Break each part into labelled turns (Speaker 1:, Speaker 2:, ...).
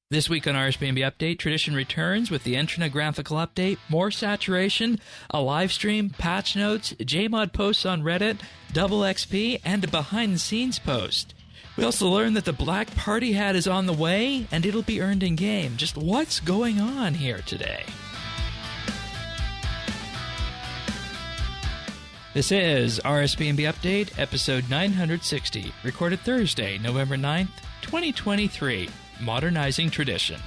Speaker 1: This week on RSBANDB Update, Tradition returns with the Entrana Graphical Update, more saturation, a live stream, patch notes, JMod posts on Reddit, double XP, and a behind-the-scenes post. We also learned that the Black Partyhat is on the way, and it'll be earned in-game. Just what's going on here today? This is RSBANDB Update, episode 960, recorded Thursday, November 9th, 2023. Modernizing Tradition.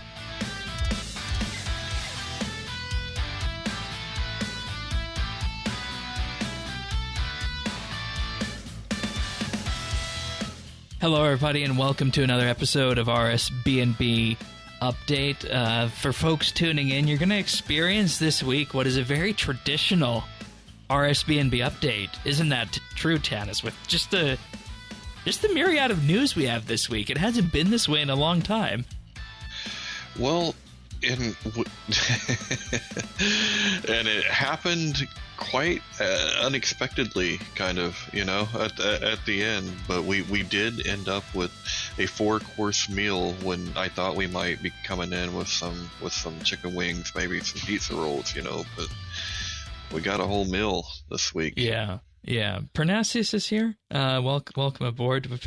Speaker 1: Hello, everybody, and welcome to another episode of RSBANDB Update. For folks tuning in, you're going to experience this week what is a very traditional RSBANDB update. Isn't that true, Tanis? With just the myriad of news we have this week. It hasn't been this way in a long time.
Speaker 2: Well, and it happened quite unexpectedly, kind of, at the end. But we did end up with a 4-course meal when I thought we might be coming in with some chicken wings, maybe some pizza rolls, but we got a whole meal this week. Yeah, Parnassus is here. Welcome aboard. We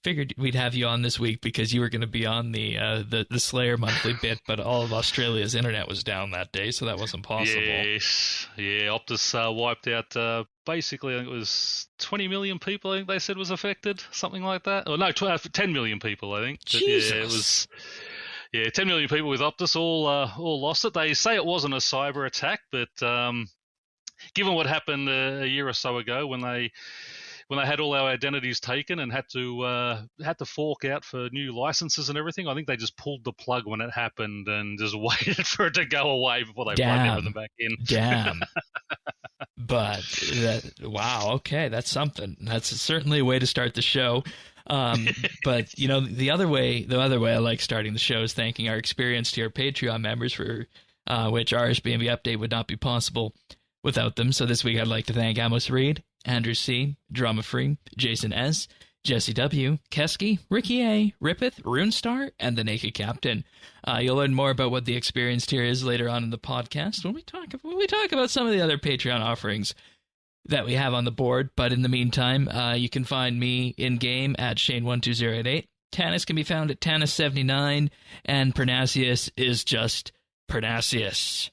Speaker 2: figured we'd have you on this week because you were going to be on the Slayer monthly bit, but all of Australia's internet was down that day, so that wasn't possible.
Speaker 3: Yes, yeah. Optus wiped out basically. I think it was 20 million people. I think they said was affected, something like that. Or no, 10 million people. I think. But
Speaker 1: Jesus.
Speaker 3: yeah, it was. Yeah, 10 million people with Optus all lost it. They say it wasn't a cyber attack, but given what happened a year or so ago when they had all our identities taken and had to fork out for new licenses and everything, I think they just pulled the plug when it happened and just waited for it to go away before they plugged everything back in.
Speaker 1: Damn. But wow, okay, that's something. That's certainly a way to start the show. But the other way I like starting the show is thanking our experienced tier Patreon members for which RSBANDB Update would not be possible without them. So this week I'd like to thank Amos Reed, Andrew C., Drama Free, Jason S., Jesse W., Kesky, Ricky A., Rippeth, Runestar, and the Naked Captain. You'll learn more about what the experienced tier is later on in the podcast when we talk about some of the other Patreon offerings that we have on the board. But in the meantime, you can find me in-game at Shane12088. Tanis can be found at Tanis79, and Parnassus is just Parnassus.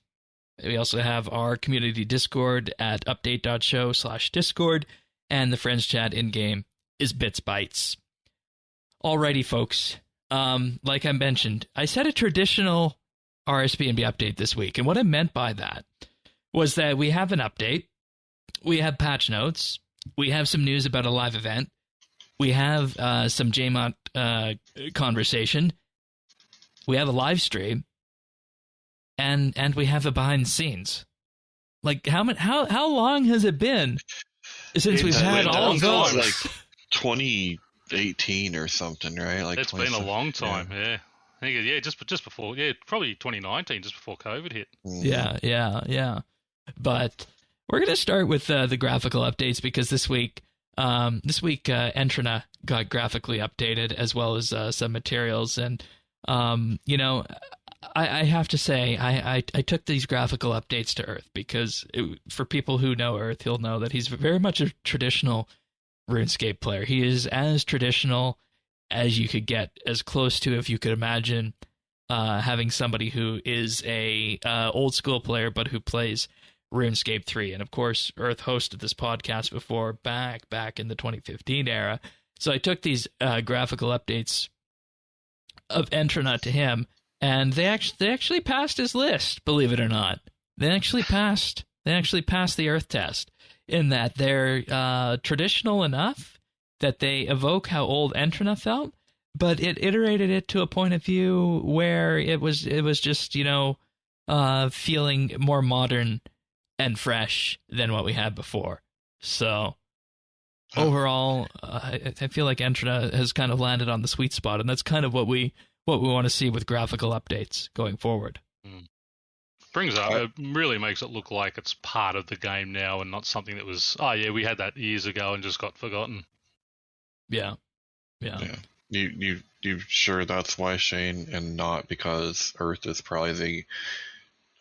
Speaker 1: We also have our community Discord at update.show/Discord, and the friends chat in-game is BitsBytes. Alrighty, folks. Like I mentioned, I said a traditional RSBANDB update this week, and what I meant by that was that we have an update, we have patch notes, we have some news about a live event, we have some JMod conversation, we have a live stream, and we have a behind the scenes. Like how long has it been since we've had all of those?
Speaker 2: Like 2018 or something, right? Like
Speaker 3: it's been a long time. Yeah. I think just before. Yeah, probably 2019, just before COVID hit.
Speaker 1: Yeah. But we're gonna start with the graphical updates because this week Entrana got graphically updated as well as some materials, and I have to say, I took these graphical updates to Earth because for people who know Earth, he'll know that he's very much a traditional RuneScape player. He is as traditional as you could get, as close to if you could imagine having somebody who is a old school player but who plays RuneScape 3. And of course, Earth hosted this podcast before, back in the 2015 era. So I took these graphical updates of Entrana to him. And they actually passed his list, believe it or not. They actually passed the Earth test in that they're traditional enough that they evoke how old Entrana felt, but it iterated it to a point of view where it was just feeling more modern and fresh than what we had before. So overall, I feel like Entrana has kind of landed on the sweet spot, and that's kind of what we want to see with graphical updates going forward.
Speaker 3: It really makes it look like it's part of the game now and not something that was, we had that years ago and just got forgotten.
Speaker 1: Yeah.
Speaker 2: You you sure that's why, Shane, and not because Earth is probably the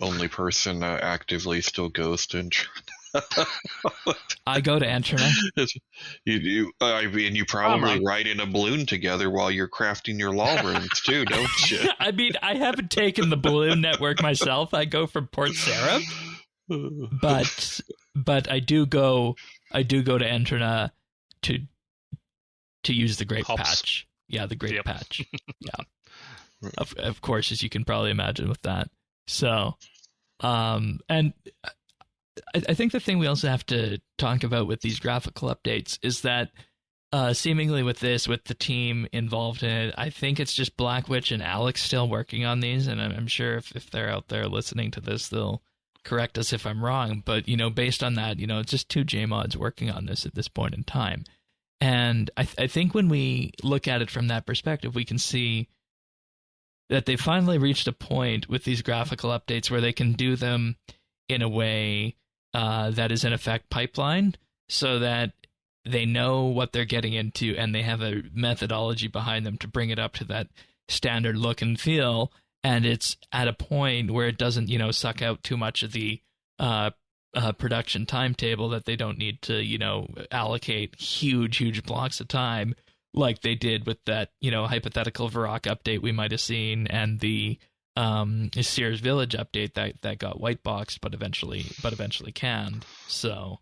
Speaker 2: only person that actively still goes to Entrana?
Speaker 1: I go to Entrana.
Speaker 2: I mean, you probably ride in a balloon together while you're crafting your law rooms too, don't you?
Speaker 1: I mean, I haven't taken the balloon network myself. I go from Port Sarah, but I do go to Entrana to use the grape patch. Yeah, the grape patch. Yeah, of course, as you can probably imagine with that. So, and I think the thing we also have to talk about with these graphical updates is that seemingly with the team involved in it, I think it's just Black Witch and Alex still working on these, and I'm sure if they're out there listening to this, they'll correct us if I'm wrong. But, based on that, it's just 2 JMods working on this at this point in time. And I think when we look at it from that perspective, we can see that they finally reached a point with these graphical updates where they can do them in a way that is in effect pipeline, so that they know what they're getting into and they have a methodology behind them to bring it up to that standard look and feel. And it's at a point where it doesn't, suck out too much of the production timetable, that they don't need to, allocate huge blocks of time like they did with that, hypothetical Varrock update we might have seen, and the Sears Village update that got white boxed but eventually canned. So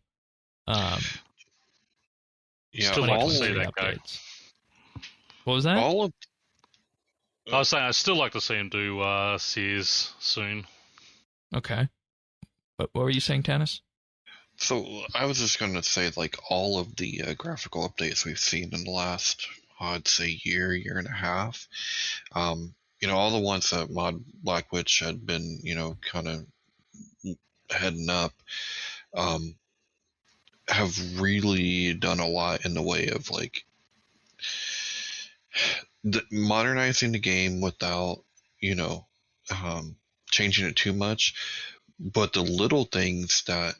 Speaker 3: still like to see that go.
Speaker 1: What was that?
Speaker 3: I was saying I'd still like to see him do Sears soon.
Speaker 1: Okay. What were you saying, Tanis?
Speaker 2: So I was just going to say, like, all of the graphical updates we've seen in the last, I'd say, year and a half, all the ones that Mod Black Witch had been, kind of heading up, have really done a lot in the way of, like, modernizing the game without, changing it too much. But the little things that,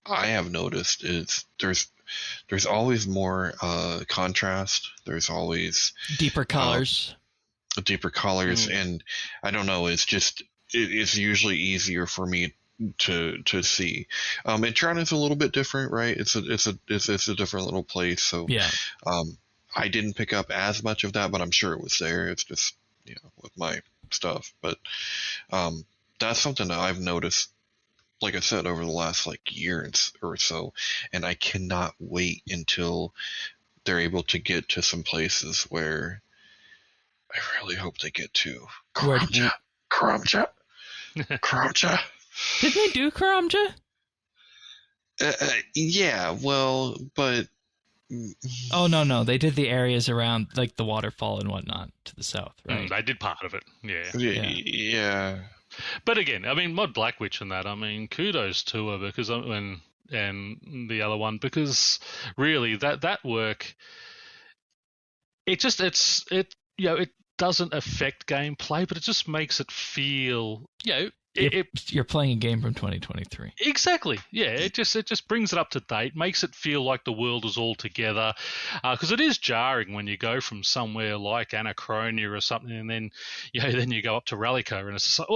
Speaker 2: I have noticed is there's always more contrast. There's always
Speaker 1: deeper colors.
Speaker 2: And I don't know, it's usually easier for me to see. Entrana's a little bit different, right? It's a different little place, so
Speaker 1: yeah.
Speaker 2: I didn't pick up as much of that, but I'm sure it was there. It's just, with my stuff. But that's something that I've noticed, like I said, over the last year or so, and I cannot wait until they're able to get to some places where I really hope they get to. Karamja.
Speaker 1: Did they do Karamja?
Speaker 2: Yeah, well, but...
Speaker 1: Oh, no. They did the areas around, the waterfall and whatnot to the south, right?
Speaker 3: They did part of it,
Speaker 2: Yeah.
Speaker 3: But again, I mean, Mod Black Witch and that, kudos to her, because and the other one, because really that work, it doesn't affect gameplay, but it just makes it feel,
Speaker 1: you're playing a game from 2023.
Speaker 3: Exactly. Yeah, it just brings it up to date, makes it feel like the world is all together. Because it is jarring when you go from somewhere like Anachronia or something, and then you go up to Relica, and it's just like,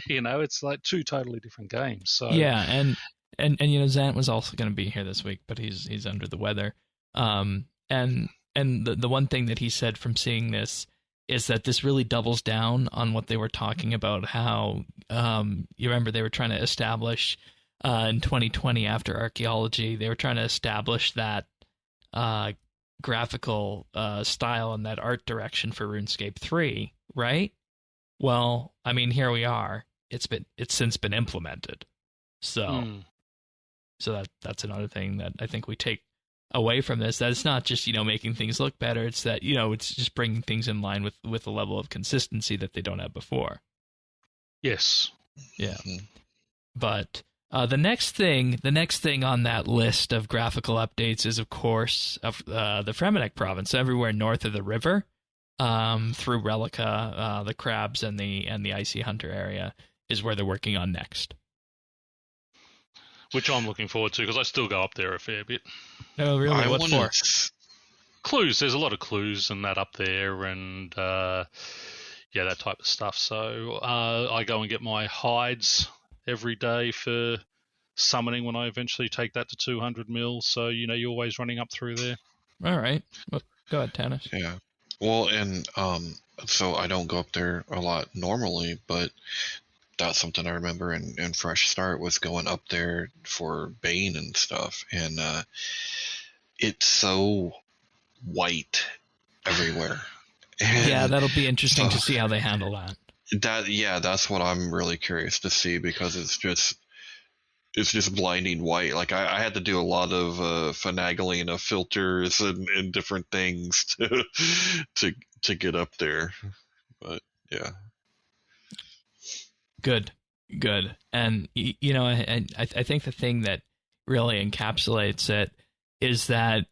Speaker 3: it's like 2 totally different games. So
Speaker 1: yeah, and Zant was also going to be here this week, but he's under the weather. And the one thing that he said from seeing this is that this really doubles down on what they were talking about, how you remember they were trying to establish in 2020 after archaeology, they were trying to establish that graphical style and that art direction for RuneScape 3, right? Well, here we are. It's since been implemented. So that's another thing that I think we take away from this, that it's not just making things look better, it's that it's just bringing things in line with a level of consistency that they don't have before.
Speaker 3: Yes.
Speaker 1: Yeah. But the next thing on that list of graphical updates is, of course, the Fremennik province, everywhere north of the river, through Relica, the Crabs and the Icy Hunter area is where they're working on next. Which
Speaker 3: I'm looking forward to, because I still go up there a fair bit.
Speaker 1: Oh, really? What for?
Speaker 3: clues. There's a lot of clues and that up there, and that type of stuff. So I go and get my hides every day for summoning when I eventually take that to 200 mil. So you're always running up through there.
Speaker 1: All right, well, go ahead, Tannis.
Speaker 2: Yeah. Well, and so I don't go up there a lot normally, but that's something I remember in Fresh Start was going up there for Bane and stuff, and it's so white everywhere. And
Speaker 1: yeah, that'll be interesting to see how they handle that.
Speaker 2: That's what I'm really curious to see, because it's just blinding white. Like I had to do a lot of finagling of filters and different things to get up there. But yeah.
Speaker 1: Good. And I think the thing that really encapsulates it is that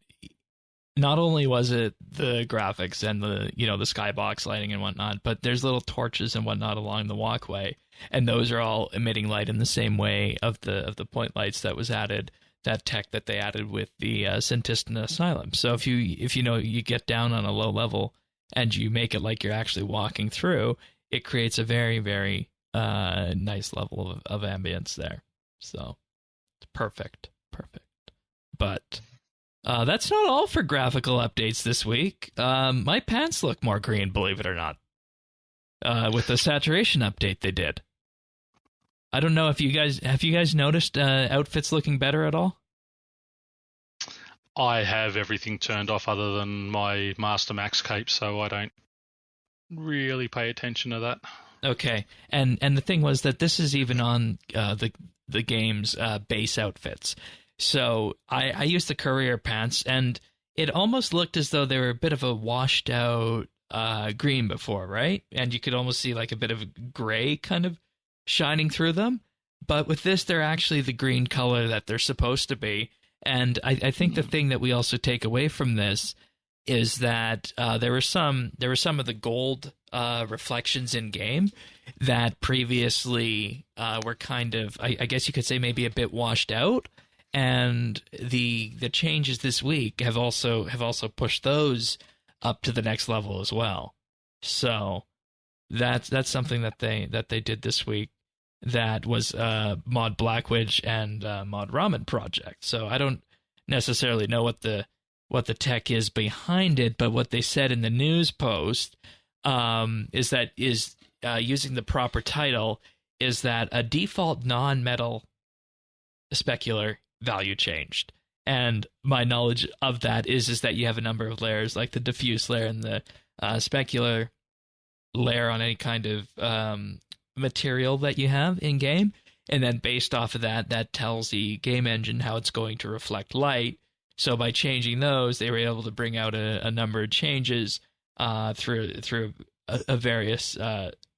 Speaker 1: not only was it the graphics and the skybox lighting and whatnot, but there's little torches and whatnot along the walkway, and those are all emitting light in the same way of the point lights that was added, that tech that they added with the Centistan Asylum. So if you get down on a low level and you make it like you're actually walking through, it creates a very, very nice level of ambience there. So it's perfect. But that's not all for graphical updates this week. My pants look more green, believe it or not, with the saturation update they did. I don't know if you guys noticed outfits looking better at all?
Speaker 3: I have everything turned off other than my Master Max cape, so I don't really pay attention to that.
Speaker 1: Okay, and the thing was that this is even on the game's base outfits. So I used the courier pants, and it almost looked as though they were a bit of a washed out green before, right? And you could almost see like a bit of gray kind of shining through them. But with this, they're actually the green color that they're supposed to be. And I think the thing that we also take away from this is that there were some of the gold reflections in game that previously were kind of, I guess you could say, maybe a bit washed out. And the changes this week have also pushed those up to the next level as well. So that's something that they did this week. That was Mod Blackwitch and Mod Ramen project. So I don't necessarily know what the tech is behind it, but what they said in the news post is that using the proper title is that a default non-metal specular value changed. And my knowledge of that is that you have a number of layers, like the diffuse layer and the specular layer on any kind of material that you have in game, and then based off of that tells the game engine how it's going to reflect light. So by changing those, they were able to bring out a number of changes through a various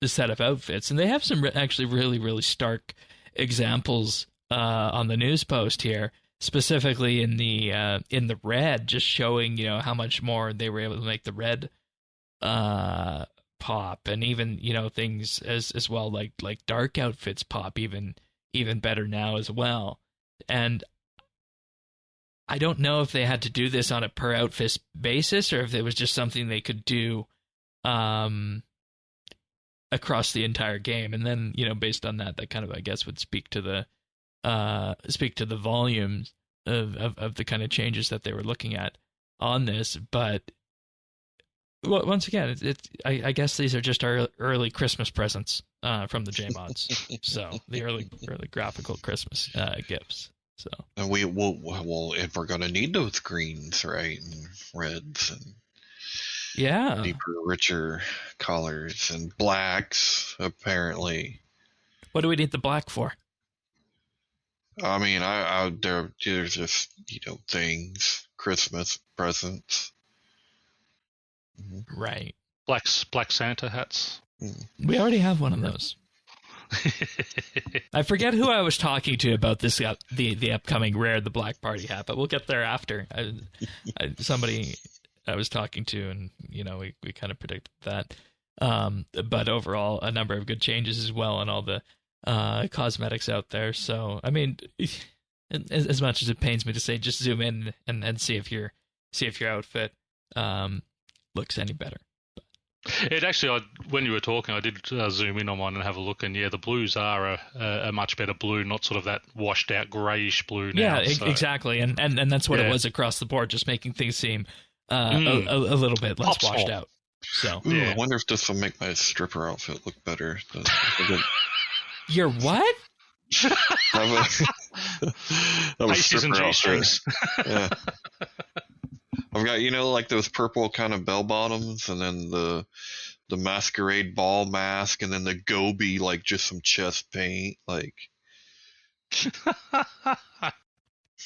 Speaker 1: set of outfits, and they have some actually really, really stark examples on the news post here, specifically in the red, just showing how much more they were able to make the red pop, and even things as well like dark outfits pop even better now as well. And I don't know if they had to do this on a per outfit basis or if it was just something they could do across the entire game, and then based on that kind of, I guess, would speak to the volumes of the kind of changes that they were looking at on this. But once again, I guess these are just our early Christmas presents from the JMods. So the early graphical Christmas gifts. So,
Speaker 2: and well, if we're gonna need those greens, right, and reds, and deeper, richer colors, and blacks, apparently.
Speaker 1: What do we need the black for?
Speaker 2: I mean, there's just things, Christmas presents.
Speaker 1: Mm-hmm. Right.
Speaker 3: Black Santa hats.
Speaker 1: We already have one of those. I forget who I was talking to about this the upcoming rare, the Black Partyhat, but we'll get there after. Somebody I was talking to, and we kind of predicted that. But overall, a number of good changes as well, and all the cosmetics out there. So I mean, as much as it pains me to say, just zoom in and see if your outfit looks any better.
Speaker 3: It actually, when you were talking, I did zoom in on one and have a look, and yeah, the blues are a much better blue, not sort of that washed out greyish blue now.
Speaker 1: Yeah,
Speaker 3: so.
Speaker 1: Exactly, and that's what it was across the board, just making things seem a little bit less washed out. So
Speaker 2: I wonder if this will make my stripper outfit look better.
Speaker 1: Your what?
Speaker 2: Have a stripper outfit. Yeah. I've got, like those purple kind of bell bottoms, and then the masquerade ball mask, and then the goby, like just some chest paint, like.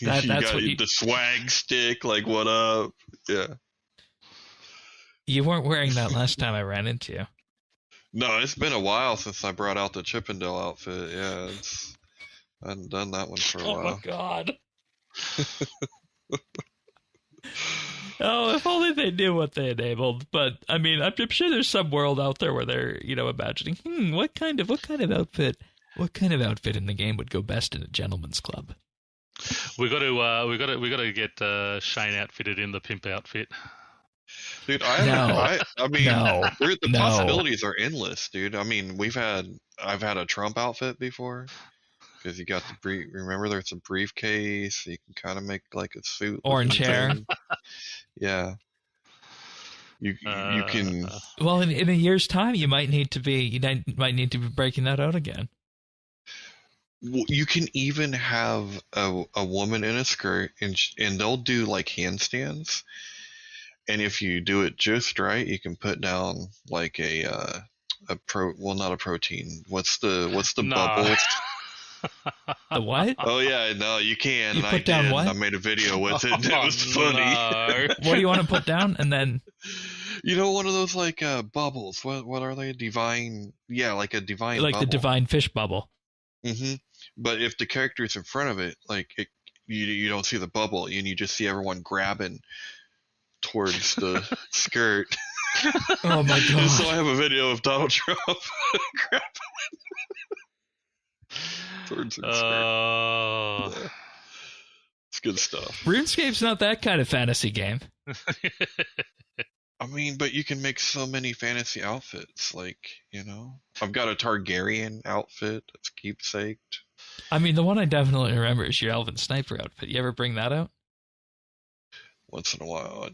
Speaker 1: That's
Speaker 2: got
Speaker 1: what
Speaker 2: the swag stick, like what up? Yeah.
Speaker 1: You weren't wearing that last time I ran into you.
Speaker 2: No, it's been a while since I brought out the Chippendale outfit. Yeah, I hadn't done that one for a while.
Speaker 1: Oh my god. Oh, if only they knew what they enabled. But I mean, I'm sure there's some world out there where they're, imagining, what kind of outfit in the game would go best in a gentleman's club?
Speaker 3: We got to get Shane outfitted in the pimp outfit.
Speaker 2: Dude, the possibilities are endless, dude. I mean, I've had a Trump outfit before. Because you got remember there's a briefcase, you can kind of make like a suit.
Speaker 1: Orange hair.
Speaker 2: Yeah. You can.
Speaker 1: Well, in a year's time, you might need to be breaking that out again.
Speaker 2: Well, you can even have a woman in a skirt, and they'll do like handstands. And if you do it just right, you can put down like not a protein. What's the bubble?
Speaker 1: The what?
Speaker 2: Oh yeah, no, you can.
Speaker 1: You put down what?
Speaker 2: I made a video with it. It was funny.
Speaker 3: No.
Speaker 1: What do you want to put down? And then,
Speaker 2: one of those like bubbles. What are they? Divine? Yeah, like a divine.
Speaker 1: Like
Speaker 2: bubble.
Speaker 1: the divine fish bubble.
Speaker 2: Mm-hmm. But if the character's in front of it, like you don't see the bubble, and you just see everyone grabbing towards the skirt.
Speaker 1: Oh my god!
Speaker 2: So I have a video of Donald Trump grabbing towards the skirt. Yeah. It's good stuff.
Speaker 1: RuneScape's not that kind of fantasy game.
Speaker 2: I mean, but you can make so many fantasy outfits. Like, I've got a Targaryen outfit that's keepsaked.
Speaker 1: I mean, the one I definitely remember is your Elven Sniper outfit. You ever bring that out?
Speaker 2: Once in a while,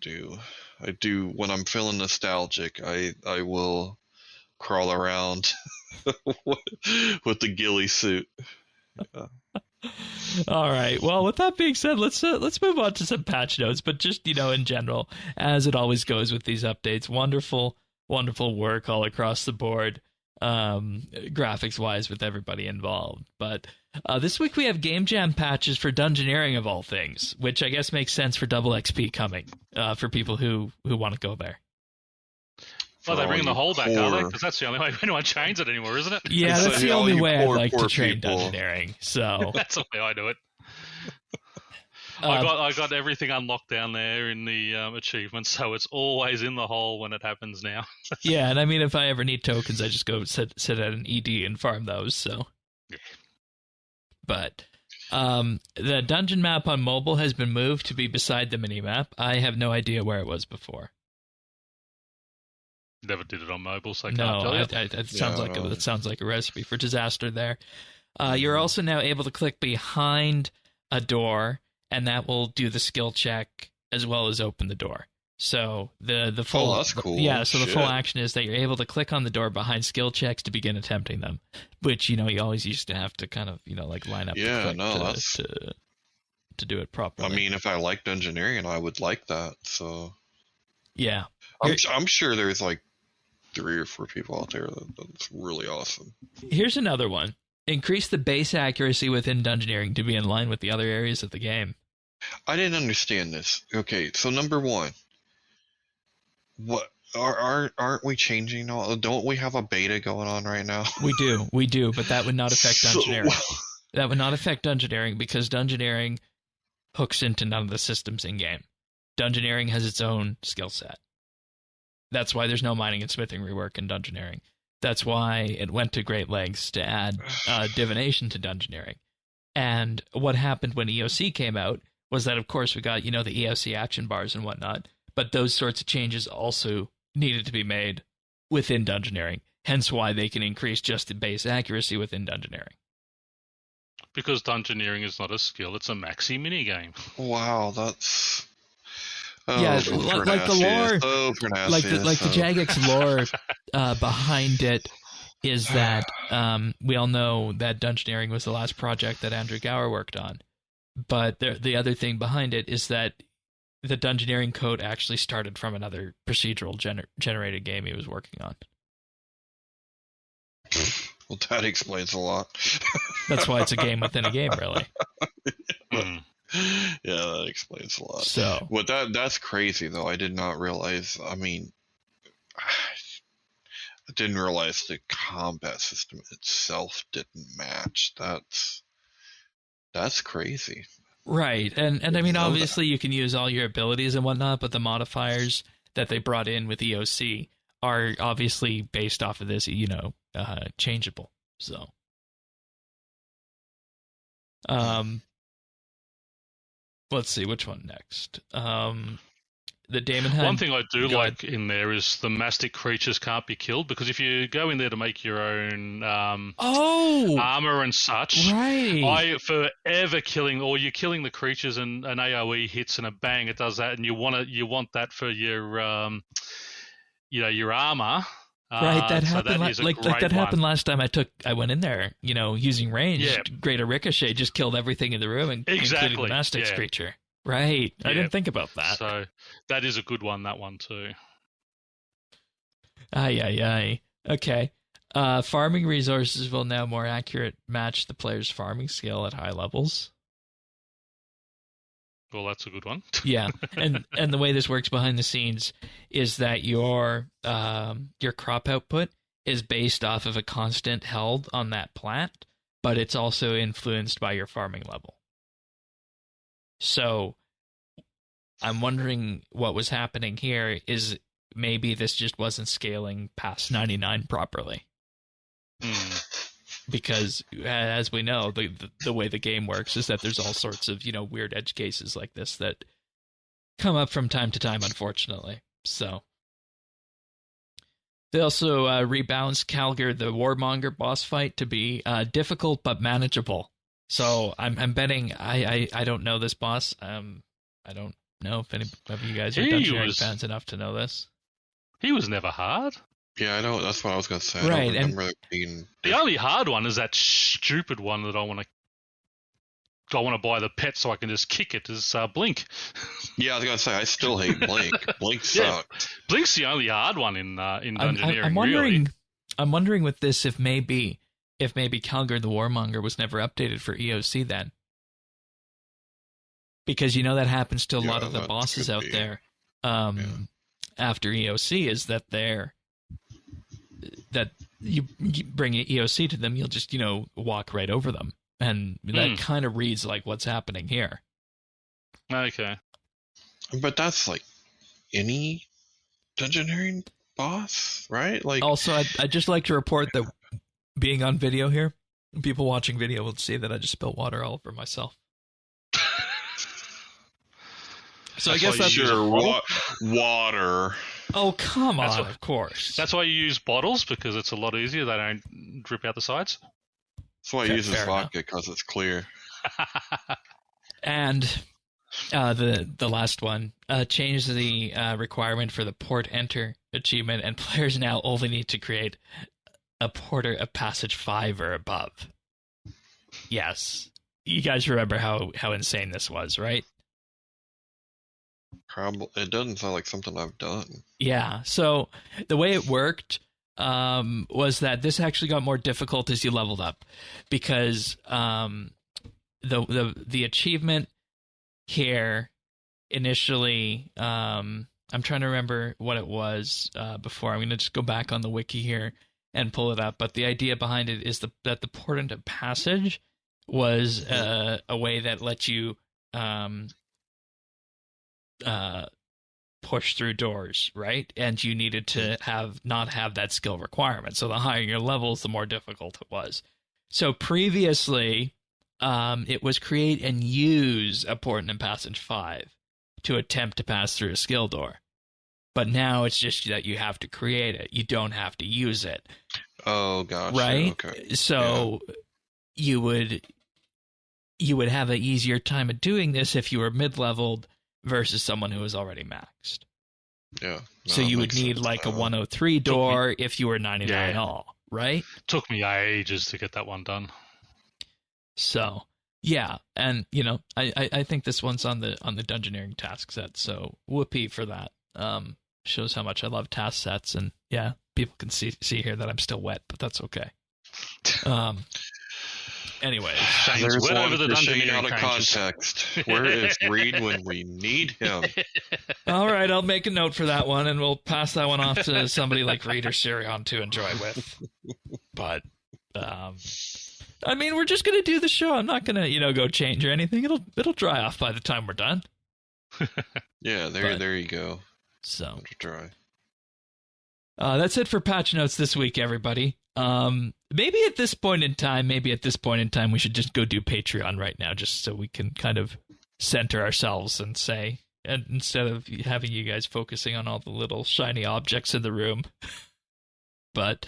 Speaker 2: I do. When I'm feeling nostalgic, I will crawl around with the ghillie suit. Yeah.
Speaker 1: All right. Well, with that being said, let's move on to some patch notes. But just in general, as it always goes with these updates, wonderful work all across the board, graphics wise, with everybody involved. But this week we have game jam patches for Dungeoneering of all things, which I guess makes sense for double XP coming for people who want to go there.
Speaker 3: Well, they're bringing the hole back, are they? Because that's the only way anyone chains it anymore, isn't it?
Speaker 1: Yeah, that's the only way I like to train Dungeoneering. So
Speaker 3: that's the way I do it. I got everything unlocked down there in the achievements, so it's always in the hole when it happens now.
Speaker 1: Yeah, and I mean, if I ever need tokens, I just go sit at an ED and farm those. So, yeah. But the dungeon map on mobile has been moved to be beside the minimap. I have no idea where it was before.
Speaker 3: Never did it on mobile, so I can't tell you.
Speaker 1: It sounds like a recipe for disaster there. You're also now able to click behind a door, and that will do the skill check as well as open the door. So the full
Speaker 2: that's cool.
Speaker 1: Yeah, so the full action is that you're able to click on the door behind skill checks to begin attempting them, which you always used to have to kind of like line up to do it properly.
Speaker 2: I mean, if I like Dungeoneering, I would like that. So
Speaker 1: yeah,
Speaker 2: I'm sure there's like 3 or 4 people out there that's really awesome.
Speaker 1: Here's another one. Increase the base accuracy within Dungeoneering to be in line with the other areas of the game.
Speaker 2: I didn't understand this. Okay, so number 1, what aren't we changing all? Don't we have a beta going on right now?
Speaker 1: We do, but that would not affect Dungeoneering. That would not affect Dungeoneering because Dungeoneering hooks into none of the systems in game. Dungeoneering has its own skill set. That's why there's no mining and smithing rework in Dungeoneering. That's why it went to great lengths to add divination to Dungeoneering. And what happened when EOC came out was that, of course, we got, the EOC action bars and whatnot, but those sorts of changes also needed to be made within Dungeoneering. Hence why they can increase just the base accuracy within Dungeoneering.
Speaker 3: Because Dungeoneering is not a skill, it's a maxi minigame.
Speaker 2: Wow, that's...
Speaker 1: like the lore, like the Jagex lore behind it is that we all know that Dungeoneering was the last project that Andrew Gower worked on. But the other thing behind it is that the Dungeoneering code actually started from another procedural generated game he was working on.
Speaker 2: Well, that explains a lot.
Speaker 1: That's why it's a game within a game, really.
Speaker 2: Yeah, that explains a lot.
Speaker 1: So,
Speaker 2: well, that's crazy, though. I did not realize. I mean, I didn't realize the combat system itself didn't match. That's crazy.
Speaker 1: Right, and I mean, obviously you can use all your abilities and whatnot, but the modifiers that they brought in with EOC are obviously based off of this, changeable. So, let's see which one next. The Damon Hunt.
Speaker 3: One thing I do like in there is the mastic creatures can't be killed, because if you go in there to make your own armor and such,
Speaker 1: right?
Speaker 3: I forever you're killing the creatures and an AOE hits and a bang, it does that, and you want that for your your armor.
Speaker 1: Right, that
Speaker 3: so
Speaker 1: happened. That happened last time I went in there. Using range, greater ricochet just killed everything in the room, including the Mastix creature. Right, I didn't think about that.
Speaker 3: So that is a good one. That one too.
Speaker 1: Aye. Okay. Farming resources will now more accurate match the player's farming skill at high levels.
Speaker 3: Well, that's a good one.
Speaker 1: Yeah, and the way this works behind the scenes is that your crop output is based off of a constant held on that plant, but it's also influenced by your farming level. So I'm wondering what was happening here is maybe this just wasn't scaling past 99 properly. Because, as we know, the way the game works is that there's all sorts of, weird edge cases like this that come up from time to time, unfortunately. So, they also rebalanced Calgar, the Warmonger boss fight, to be difficult but manageable. So, I'm betting, I don't know this boss. I don't know if any of you guys are Dungeoneering fans enough to know this.
Speaker 3: He was never hard.
Speaker 2: Yeah, I know. That's what I was going to say.
Speaker 1: Right,
Speaker 2: I don't remember it being...
Speaker 3: The only hard one is that stupid one that I want to buy the pet so I can just kick it. Is Blink.
Speaker 2: Yeah, I was going to say I still hate Blink. Blink sucked.
Speaker 3: Blink's the only hard one in Dungeoneering.
Speaker 1: I'm wondering with this if maybe Calgar the Warmonger was never updated for EOC then, because that happens to a lot of the bosses out there. After EOC is that that you bring EOC to them, you'll just, walk right over them. And that kind of reads like what's happening here.
Speaker 3: Okay.
Speaker 2: But that's like any Dungeoneering boss, right? Like.
Speaker 1: Also, I'd just like to report that being on video here, people watching video will see that I just spilled water all over myself. So I guess that's
Speaker 2: your water.
Speaker 1: Oh, come on, of course.
Speaker 3: That's why you use bottles, because it's a lot easier. They don't drip out the sides.
Speaker 2: That's why I use vodka, because it's clear.
Speaker 1: And the last one, changed the requirement for the port enter achievement, and players now only need to create a porter of passage 5 or above. Yes. You guys remember how insane this was, right?
Speaker 2: Probably. It doesn't sound like something I've done. Yeah.
Speaker 1: So the way it worked was that this actually got more difficult as you leveled up, because the achievement here initially, I'm trying to remember what it was before. I'm going to just go back on the wiki here and pull it up. But the idea behind it is that the portent of passage was a way that lets you push through doors, right? And you needed to not have that skill requirement. So the higher your levels, the more difficult it was. So previously, it was create and use a portent in passage 5 to attempt to pass through a skill door. but now it's just that you have to create it. You don't have to use it.
Speaker 2: Oh, gotcha.
Speaker 1: Right?
Speaker 2: Okay.
Speaker 1: So you would have an easier time of doing this if you were mid-leveled versus someone who was already maxed.
Speaker 2: Yeah.
Speaker 1: So you would need like a 103 door if you were 99 all, right?
Speaker 3: Took me ages to get that one done.
Speaker 1: So yeah, and you know, I think this one's on the dungeoneering task set, so whoopee for that. Shows how much I love task sets, and yeah, people can see here that I'm still wet, but that's okay. Anyways,
Speaker 2: there's
Speaker 3: went
Speaker 2: one
Speaker 3: over the
Speaker 2: fishing
Speaker 3: dungeoneering
Speaker 2: out of
Speaker 3: changes.
Speaker 2: context. Where is Reed when we need him?
Speaker 1: all right, I'll make a note for that one, and we'll pass that one off to somebody like Reed or Sirion to enjoy with. But I mean, we're just gonna do the show. I'm not gonna, go change or anything. It'll dry off by the time we're done.
Speaker 2: Yeah, there you go.
Speaker 1: So
Speaker 2: Dry.
Speaker 1: That's it for patch notes this week, everybody. Maybe at this point in time, we should just go do Patreon right now, just so we can kind of center ourselves and say, and instead of having you guys focusing on all the little shiny objects in the room. But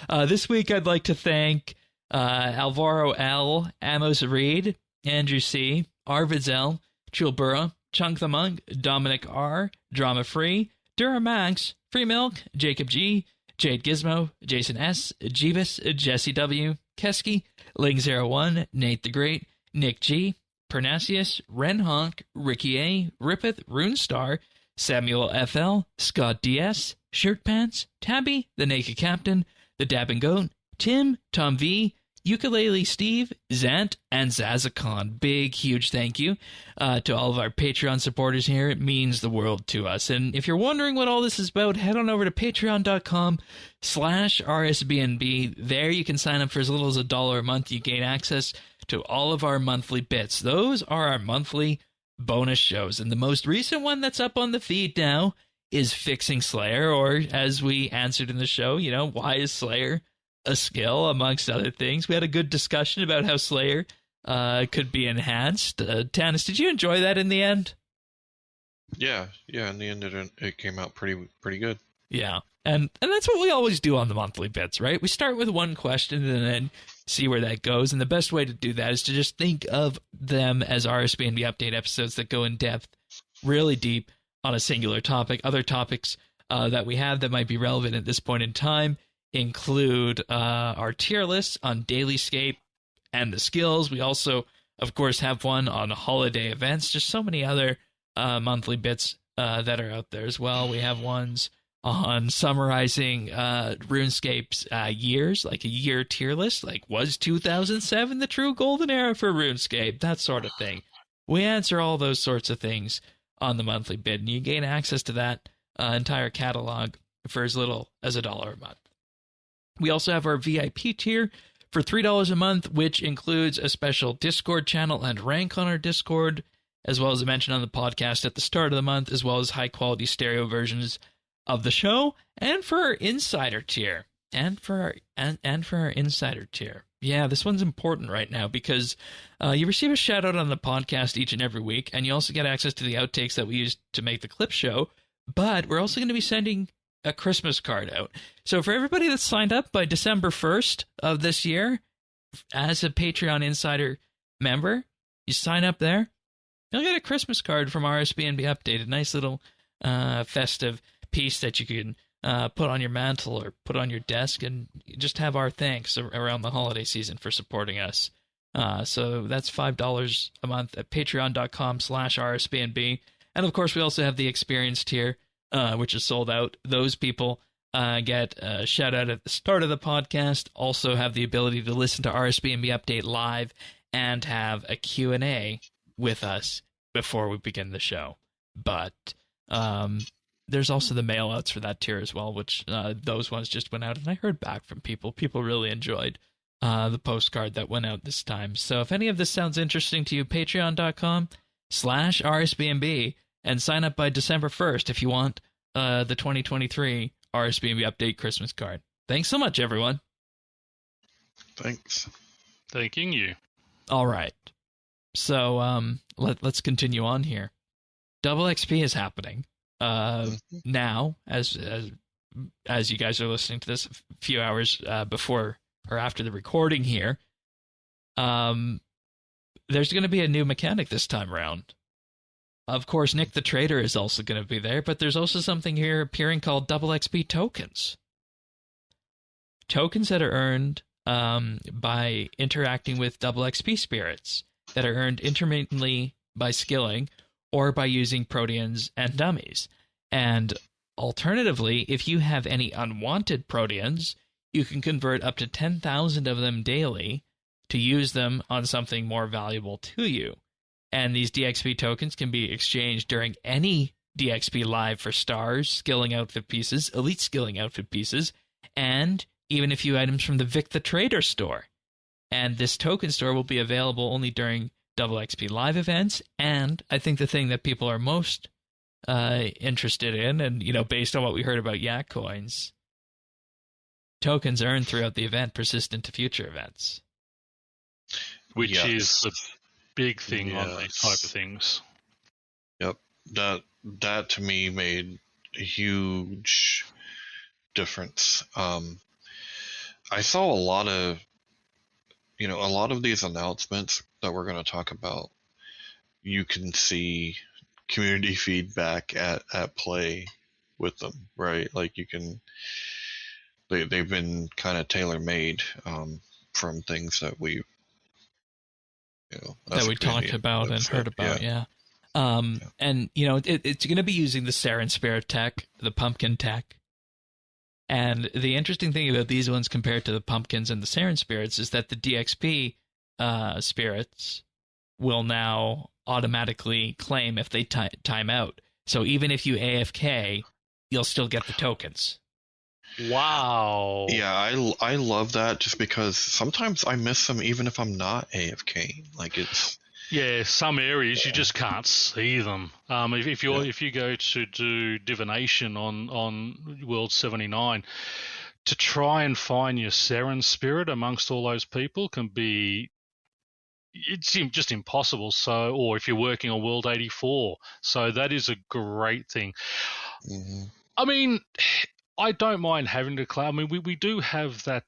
Speaker 1: this week, I'd like to thank Alvaro L, Amos Reed, Andrew C, Arvids L, Chulbura, Chunk the Monk, Dominic R, Drama Free, Duramax, Free Milk, Jacob G, Jade Gizmo, Jason S, Jeebus, Jesse W, Kesky, Ling01, Nate the Great, Nick G, Pernasius, Ren Honk, Ricky A, Rippeth, Runestar, Samuel FL, Scott DS, Shirt Pants, Tabby, The Naked Captain, The Dabbing Goat, Tim, Tom V, Ukulele Steve, Zant, and Zazakon. Big, huge thank you to all of our Patreon supporters here. It means the world to us. And if you're wondering what all this is about, head on over to patreon.com/RSBNB. There you can sign up for as little as $1 a month. You gain access to all of our monthly bits. Those are our monthly bonus shows. And the most recent one that's up on the feed now is Fixing Slayer, or as we answered in the show, why is Slayer a skill, amongst other things. We had a good discussion about how Slayer could be enhanced. Tanis, did you enjoy that in the end?
Speaker 2: Yeah. In the end, it came out pretty good.
Speaker 1: Yeah, and that's what we always do on the monthly bits, right? We start with one question and then see where that goes. And the best way to do that is to just think of them as RSBANDB update episodes that go in depth, really deep on a singular topic. Other topics that we have that might be relevant at this point in time include our tier lists on Dailyscape and the skills. We also, of course, have one on holiday events. Just so many other monthly bits that are out there as well. We have ones on summarizing RuneScape's years, like a year tier list, like was 2007 the true golden era for RuneScape, that sort of thing. We answer all those sorts of things on the monthly bid, and you gain access to that entire catalog for as little as $1 a month. We also have our VIP tier for $3 a month, which includes a special Discord channel and rank on our Discord, as well as a mention on the podcast at the start of the month, as well as high-quality stereo versions of the show, and for our insider tier. And for our insider tier. Yeah, this one's important right now because you receive a shout-out on the podcast each and every week, and you also get access to the outtakes that we use to make the clip show, but we're also going to be sending a Christmas card out. So for everybody that's signed up by December 1st of this year as a Patreon Insider member, you sign up there, you'll get a Christmas card from RSBNB Update, a nice little festive piece that you can put on your mantle or put on your desk and just have our thanks around the holiday season for supporting us. So that's $5 a month at patreon.com/RSBNB. And of course, we also have the experience tier, which is sold out. Those people get a shout out at the start of the podcast, also have the ability to listen to RSBNB Update live and have a Q&A with us before we begin the show. But there's also the mail outs for that tier as well, which those ones just went out, and I heard back from people. People really enjoyed the postcard that went out this time. So if any of this sounds interesting to you, patreon.com/RSBNB, and sign up by December 1st if you want the 2023 RSBNB Update Christmas card. Thanks so much, everyone.
Speaker 2: Thanks.
Speaker 3: Thanking you.
Speaker 1: All right. So let's continue on here. Double XP is happening. now, as you guys are listening to this a few hours before or after the recording here, there's going to be a new mechanic this time around. Of course, Nick the Trader is also going to be there, but there's also something here appearing called double XP tokens. Tokens that are earned by interacting with double XP spirits, that are earned intermittently by skilling or by using proteans and dummies. And alternatively, if you have any unwanted proteans, you can convert up to 10,000 of them daily to use them on something more valuable to you. And these DXP tokens can be exchanged during any DXP Live for stars, skilling outfit pieces, elite skilling outfit pieces, and even a few items from the Vic the Trader store. And this token store will be available only during double XP Live events, and I think the thing that people are most interested in, and based on what we heard about Yak coins, tokens earned throughout the event persist into future events.
Speaker 3: Which is the big thing on these type of things.
Speaker 2: Yep. That to me made a huge difference. I saw a lot of these announcements that we're going to talk about. You can see community feedback at play with them, right? Like they've been kind of tailor-made from things that we
Speaker 1: talked about and heard about. And it's going to be using the Saren Spirit tech, the pumpkin tech. And the interesting thing about these ones compared to the pumpkins and the Saren spirits is that the DXP spirits will now automatically claim if they time out. So even if you AFK, you'll still get the tokens.
Speaker 3: Wow.
Speaker 2: Yeah, I love that just because sometimes I miss them even if I'm not AFK. Like it's...
Speaker 3: Yeah, some areas you just can't see them. If you go to do divination on World 79, to try and find your Saren spirit amongst all those people can be, it's just impossible. So, or if you're working on World 84, so that is a great thing.
Speaker 2: Mm-hmm.
Speaker 3: I mean, I don't mind having to cloud. I mean, we do have that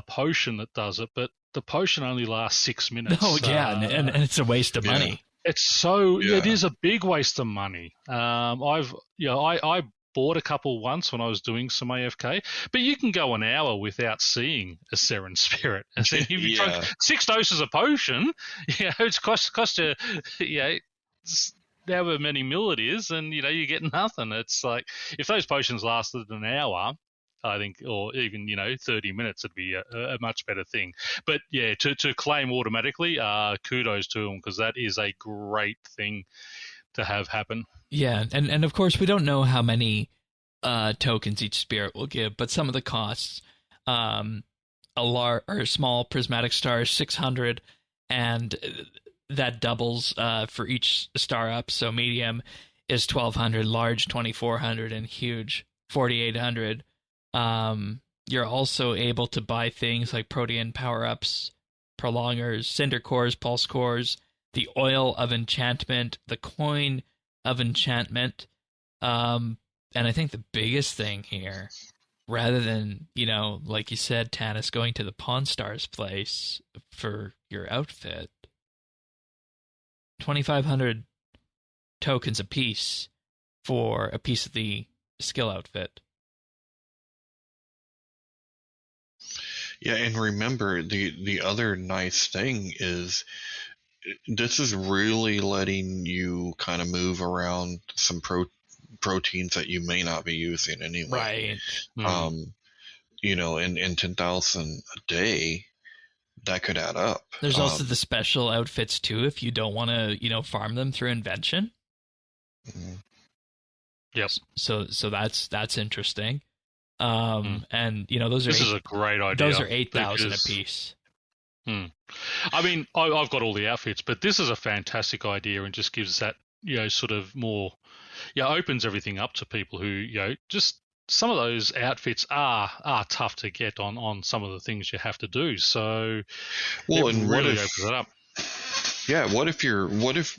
Speaker 3: potion that does it, but the potion only lasts 6 minutes.
Speaker 1: Oh yeah, and it's a waste of money.
Speaker 3: It's it is a big waste of money. I bought a couple once when I was doing some AFK, but you can go an hour without seeing a Saren spirit. And then if you drink 6 doses of potion, it's cost you, however many mil it is, and you get nothing. It's like if those potions lasted an hour, I think, or even 30 minutes, it'd be a much better thing. But yeah, to claim automatically, kudos to them, because that is a great thing to have happen.
Speaker 1: Yeah, and of course we don't know how many tokens each spirit will give, but some of the costs, a small prismatic star is 600, and that doubles for each star up. So medium is 1,200, large 2,400, and huge 4,800. You're also able to buy things like protean power-ups, prolongers, cinder cores, pulse cores, the oil of enchantment, the coin of enchantment, and I think the biggest thing here, rather than, like you said, Tanis, going to the Pawn Stars place for your outfit, 2,500 tokens a piece for a piece of the skill outfit.
Speaker 2: Yeah, and remember, the other nice thing is this is really letting you kind of move around some proteins that you may not be using anyway.
Speaker 1: Right.
Speaker 2: In 10,000 a day, that could add up.
Speaker 1: There's also the special outfits too, if you don't want to, farm them through invention.
Speaker 2: Mm-hmm.
Speaker 3: Yep.
Speaker 1: So that's interesting. And those are
Speaker 3: this is a great idea.
Speaker 1: Those are 8,000 a piece.
Speaker 3: I mean, I've got all the outfits, but this is a fantastic idea and just gives that sort of more, opens everything up to people who just some of those outfits are tough to get on some of the things you have to do. So
Speaker 2: well, and
Speaker 3: really opens it up.
Speaker 2: Yeah, what if you're let's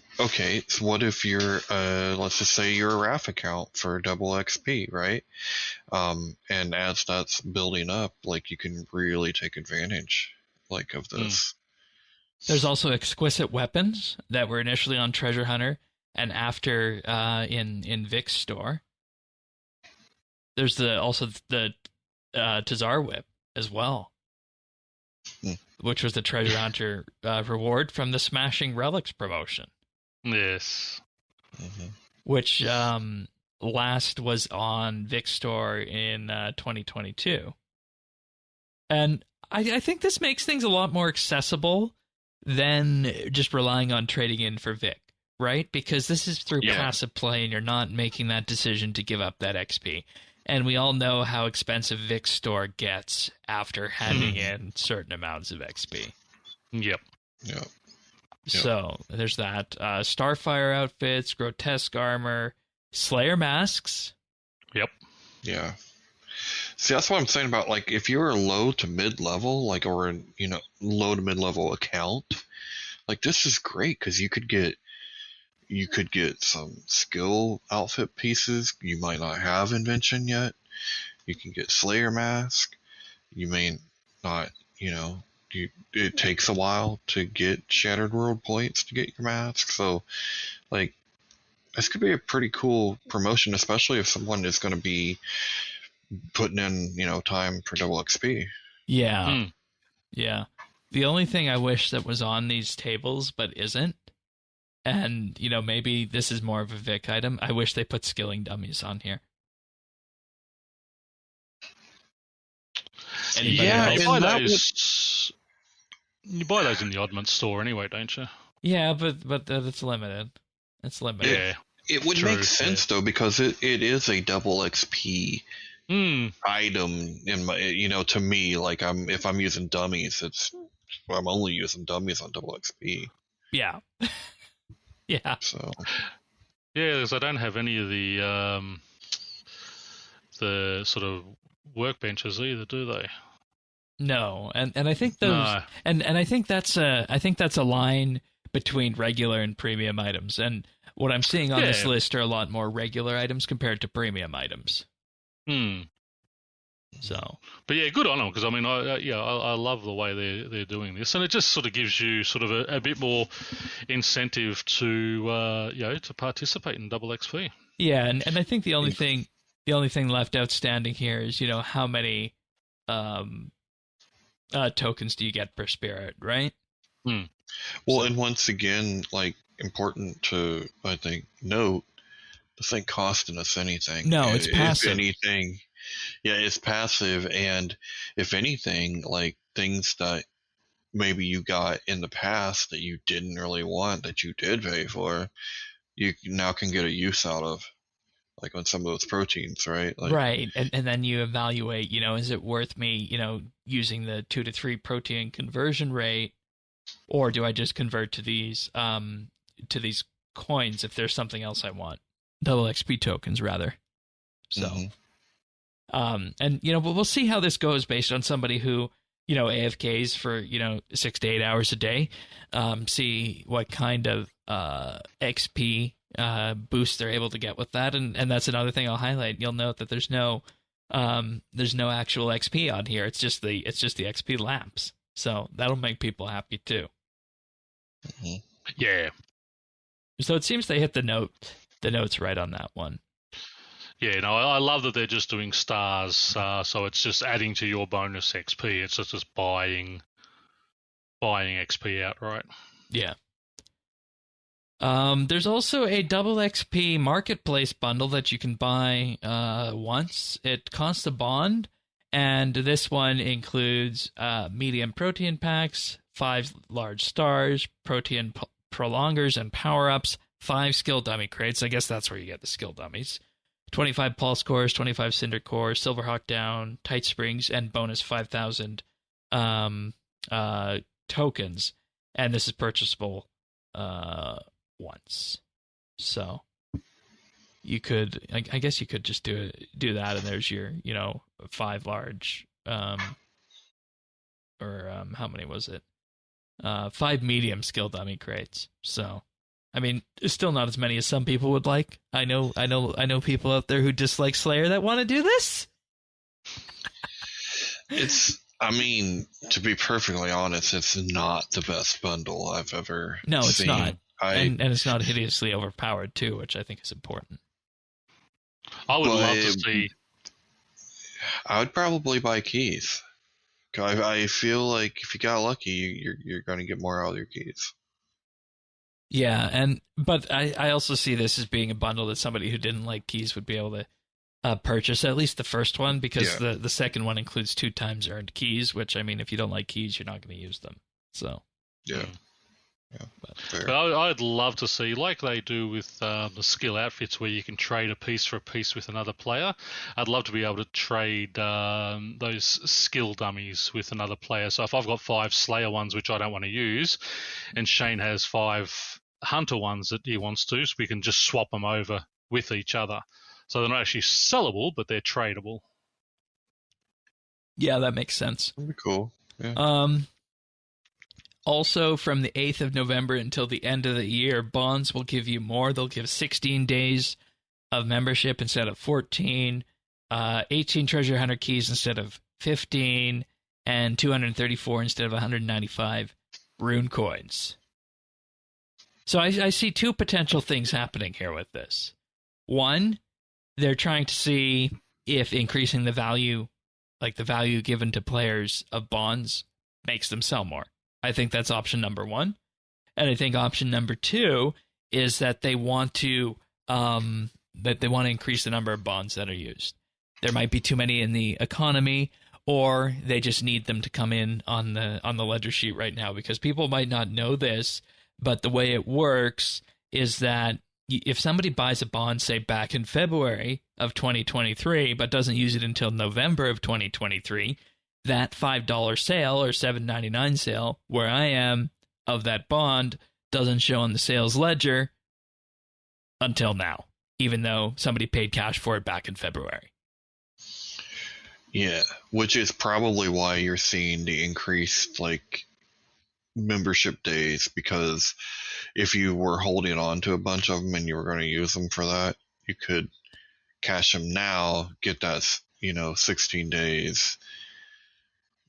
Speaker 2: just say you're a RAF account for double XP, right? And as that's building up, like you can really take advantage like of this.
Speaker 1: There's also exquisite weapons that were initially on Treasure Hunter and after in Vic's store. There's also the Tazar whip as well, which was the Treasure Hunter reward from the Smashing Relics promotion.
Speaker 3: Yes.
Speaker 1: Which last was on Vic's store in 2022. And I think this makes things a lot more accessible than just relying on trading in for Vic, right? Because this is through passive play and you're not making that decision to give up that XP. And we all know how expensive Vic's store gets after handing in certain amounts of XP.
Speaker 3: Yep.
Speaker 1: So there's that. Starfire outfits, grotesque armor, Slayer masks.
Speaker 2: Yep. Yeah. See, that's what I'm saying about, like, if you're a low to mid level, like, or a, low to mid level account, like, this is great because you could get some skill outfit pieces you might not have invention yet. You can get Slayer mask. You may not, it takes a while to get Shattered World points to get your mask. So, like, this could be a pretty cool promotion, especially if someone is going to be putting in, time for double XP.
Speaker 1: Yeah. Yeah. The only thing I wish that was on these tables but isn't, and, maybe this is more of a Vic item, I wish they put skilling dummies on here.
Speaker 3: You buy those in the Oddment store anyway, don't you?
Speaker 1: Yeah, but it's limited. It's limited.
Speaker 3: Yeah.
Speaker 2: It would make sense though, because it is a double XP item in my, to me. Like, if I'm using dummies, I'm only using dummies on double XP.
Speaker 1: Yeah. Yeah.
Speaker 2: So.
Speaker 3: Yeah, because I don't have any of the sort of workbenches either, do they?
Speaker 1: No, and I think those and I think that's a line between regular and premium items, and what I'm seeing on this list are a lot more regular items compared to premium items. So,
Speaker 3: but yeah, good on them, because I mean, I love the way they're doing this, and it just sort of gives you sort of a bit more incentive to to participate in double XP.
Speaker 1: Yeah, and I think the only thing left outstanding here is how many tokens do you get per spirit, right?
Speaker 2: Well, and once again, like, important to, I think, note, this ain't costing us anything.
Speaker 1: No, it's passive.
Speaker 2: If anything, it's passive, and if anything, like, things that maybe you got in the past that you didn't really want, that you did pay for, you now can get a use out of, like on some of those proteins, right? Like,
Speaker 1: right, and then you evaluate, is it worth me, using the 2 to 3 protein conversion rate, or do I just convert to these coins if there's something else I want? Double XP tokens, rather. So, and we'll see how this goes based on somebody who, AFKs for 6 to 8 hours a day. See what kind of XP boost they're able to get with that, and that's another thing I'll highlight. You'll note that there's no actual XP on here. It's just the XP lamps. So that'll make people happy too.
Speaker 3: Yeah.
Speaker 1: So it seems they hit the notes right on that one.
Speaker 3: Yeah, no, I love that they're just doing stars, so it's just adding to your bonus XP. It's just buying XP outright.
Speaker 1: Yeah. There's also a double XP marketplace bundle that you can buy once. It costs a bond, and this one includes medium protein packs, 5 large stars, protein prolongers and power-ups, 5 skill dummy crates. I guess that's where you get the skill dummies. 25 pulse cores, 25 cinder cores, Silverhawk down, tight springs, and bonus 5,000 tokens. And this is purchasable once. So you could, I guess you could just do that, and there's your 5 large how many was it? 5 medium skill dummy crates. So, I mean, it's still not as many as some people would like. I know people out there who dislike Slayer that want to do this.
Speaker 2: I mean, to be perfectly honest, it's not the best bundle I've ever seen.
Speaker 1: No, it's not. And it's not hideously overpowered, too, which I think is important.
Speaker 3: I would love to see...
Speaker 2: I would probably buy keys. I feel like if you got lucky, you're going to get more out of your keys.
Speaker 1: Yeah, but I also see this as being a bundle that somebody who didn't like keys would be able to purchase, at least the first one, because the second one includes 2 times earned keys, which, I mean, if you don't like keys, you're not going to use them. So
Speaker 2: yeah.
Speaker 3: But I'd love to see, like they do with the skill outfits, where you can trade a piece for a piece with another player. I'd love to be able to trade those skill dummies with another player. So if I've got 5 Slayer ones, which I don't want to use, and Shane has 5 Hunter ones that he wants to, so we can just swap them over with each other. So they're not actually sellable, but they're tradable.
Speaker 1: Yeah, that makes sense.
Speaker 2: That'd be cool. Yeah.
Speaker 1: Also, from the 8th of November until the end of the year, bonds will give you more. They'll give 16 days of membership instead of 14, 18 treasure hunter keys instead of 15, and 234 instead of 195 rune coins. So I see 2 potential things happening here with this. One, they're trying to see if increasing the value, like the value given to players of bonds, makes them sell more. I think that's option number 1. And I think option number 2 is that they want to increase the number of bonds that are used. There might be too many in the economy, or they just need them to come in on the ledger sheet right now, because people might not know this, but the way it works is that if somebody buys a bond, say back in February of 2023, but doesn't use it until November of 2023, that $5 sale or $7.99 sale where I am of that bond doesn't show on the sales ledger until now, even though somebody paid cash for it back in February.
Speaker 2: Yeah, which is probably why you're seeing the increased membership days, because if you were holding on to a bunch of them and you were going to use them for that, you could cash them now, get that 16 days,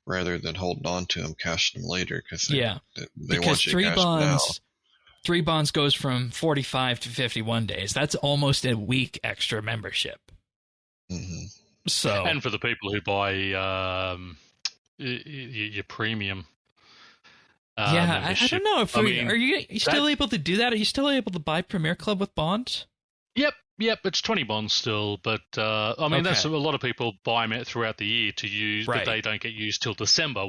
Speaker 2: rather than holding on to them, cash them later, because they want you to cash them now.
Speaker 1: 3 bonds goes from 45 to 51 days. That's almost a week extra membership.
Speaker 2: Mm-hmm.
Speaker 1: So,
Speaker 3: and for the people who buy your premium.
Speaker 1: I don't know if are you still able to do that? Are you still able to buy Premier Club with bonds?
Speaker 3: Yep, it's 20 bonds still, but that's a lot of people buy them throughout the year to use, but they don't get used till December,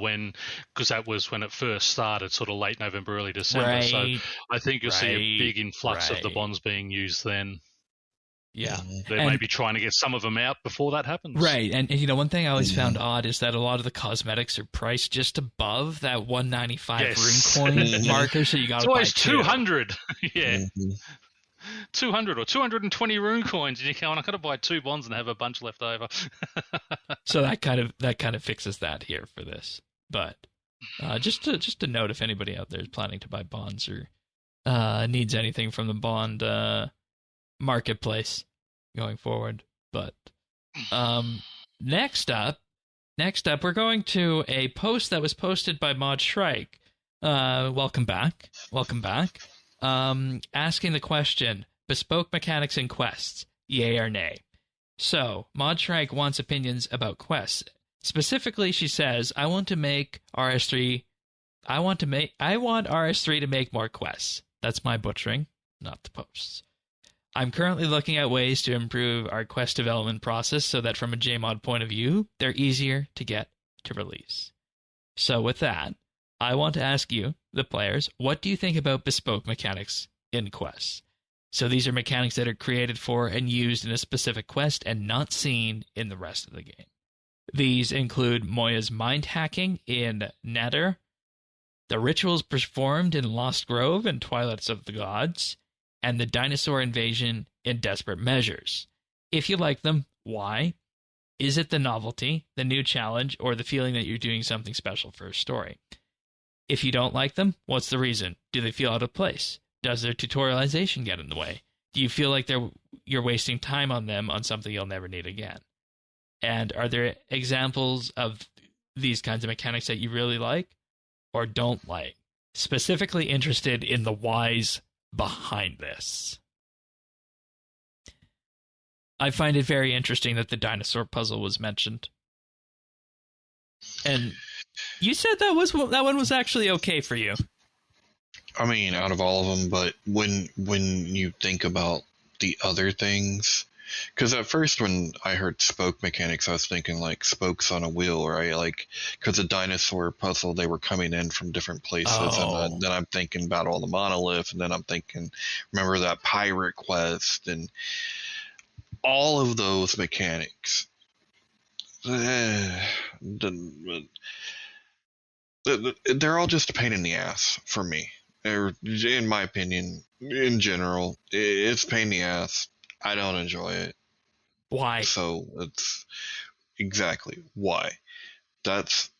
Speaker 3: because that was when it first started, sort of late November, early December. Right. So I think you'll see a big influx of the bonds being used then.
Speaker 1: Yeah.
Speaker 3: They may be trying to get some of them out before that happens.
Speaker 1: Right, and one thing I always found odd is that a lot of the cosmetics are priced just above that 195 rune coin marker, so you got to buy
Speaker 3: 200. Yeah. Mm-hmm. 200 or 220 rune coins, and you're going, I got to buy 2 bonds and have a bunch left over.
Speaker 1: So that kind of fixes that here for this. But just a note, if anybody out there is planning to buy bonds or needs anything from the bond marketplace going forward. But next up, we're going to a post that was posted by Mod Shrike. Welcome back. Asking the question, bespoke mechanics in quests, yay or nay? So, Mod Shrike wants opinions about quests. Specifically, she says, I want RS3 to make more quests. That's my butchering, not the post's. I'm currently looking at ways to improve our quest development process so that from a JMod point of view, they're easier to get to release. So with that, I want to ask you, the players, what do you think about bespoke mechanics in quests? So these are mechanics that are created for and used in a specific quest and not seen in the rest of the game. These include Moya's mind hacking in Nether, the rituals performed in Lost Grove and Twilights of the Gods, and the dinosaur invasion in Desperate Measures. If you like them, why? Is it the novelty, the new challenge, or the feeling that you're doing something special for a story? If you don't like them, what's the reason? Do they feel out of place? Does their tutorialization get in the way? Do you feel like you're wasting time on them on something you'll never need again? And are there examples of these kinds of mechanics that you really like or don't like? Specifically interested in the whys behind this. I find it very interesting that the dinosaur puzzle was mentioned. And you said that one was actually okay for you.
Speaker 2: I mean, out of all of them, but when you think about the other things, because at first when I heard spoke mechanics, I was thinking like spokes on a wheel, right? Like, because the dinosaur puzzle, they were coming in from different places, and then I'm thinking about all the monolith, and then I'm thinking, remember that pirate quest, and all of those mechanics. They're all just a pain in the ass for me. In my opinion, in general, it's a pain in the ass. I don't enjoy it.
Speaker 1: Why?
Speaker 2: So it's exactly why. That's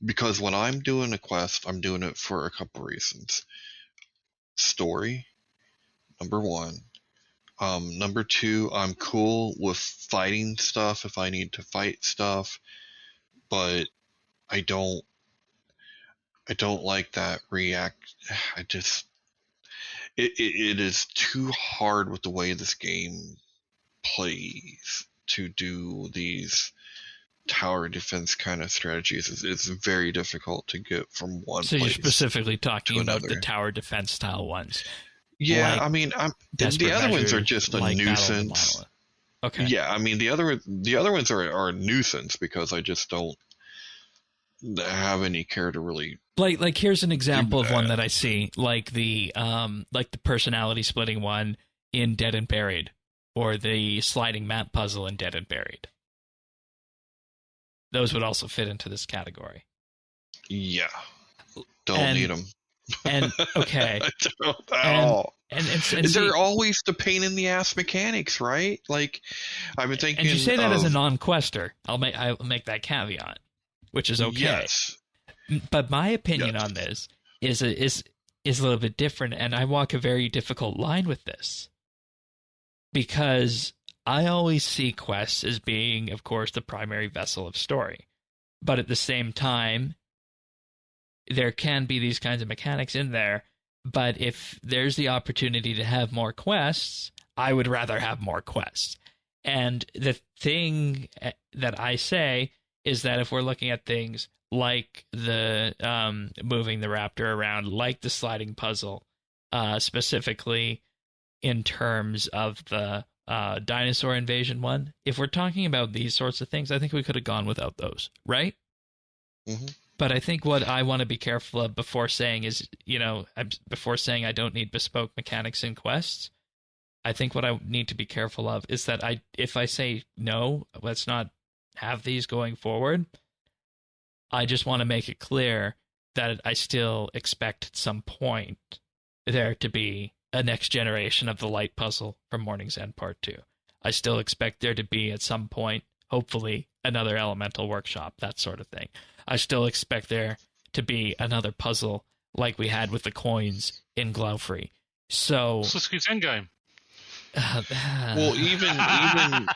Speaker 2: because when I'm doing a quest, I'm doing it for a couple reasons. Story, number one. Number two, I'm cool with fighting stuff if I need to fight stuff, but I don't like that it is too hard with the way this game plays to do these tower defense kind of strategies. It's very difficult to get from one
Speaker 1: So
Speaker 2: place.
Speaker 1: you're specifically talking about
Speaker 2: another.
Speaker 1: the tower defense style ones.
Speaker 2: Yeah,
Speaker 1: like
Speaker 2: I mean, the other ones are just a nuisance.
Speaker 1: Okay.
Speaker 2: Yeah, I mean the other ones are a nuisance because I just don't have any care to really.
Speaker 1: Like here's an example of one that I see, like the personality splitting one in Dead and Buried, or the sliding map puzzle in Dead and Buried. Those would also fit into this category.
Speaker 2: Yeah, don't need them.
Speaker 1: And okay,
Speaker 2: I don't at all.
Speaker 1: And
Speaker 2: they're always the pain in the ass mechanics, right? Like I've been thinking.
Speaker 1: And you say that as a non-quester. I'll make that caveat, which is okay.
Speaker 2: Yes.
Speaker 1: But my opinion on this is a little bit different, and I walk a very difficult line with this, because I always see quests as being, of course, the primary vessel of story, but at the same time, there can be these kinds of mechanics in there. But if there's the opportunity to have more quests, I would rather have more quests. And the thing that I say is that if we're looking at things like the moving the raptor around, like the sliding puzzle, specifically in terms of the dinosaur invasion one, if we're talking about these sorts of things, I think we could have gone without those, right?
Speaker 2: Mm-hmm.
Speaker 1: But I think what I want to be careful of before saying is, before saying I don't need bespoke mechanics in quests, I think what I need to be careful of is that if I say no, let's not have these going forward, I just want to make it clear that I still expect at some point there to be a next generation of the light puzzle from Morning's End Part 2. I still expect there to be at some point, hopefully, another elemental workshop, that sort of thing. I still expect there to be another puzzle like we had with the coins in Glowfree. So
Speaker 3: Sasuke's Endgame.
Speaker 2: Well,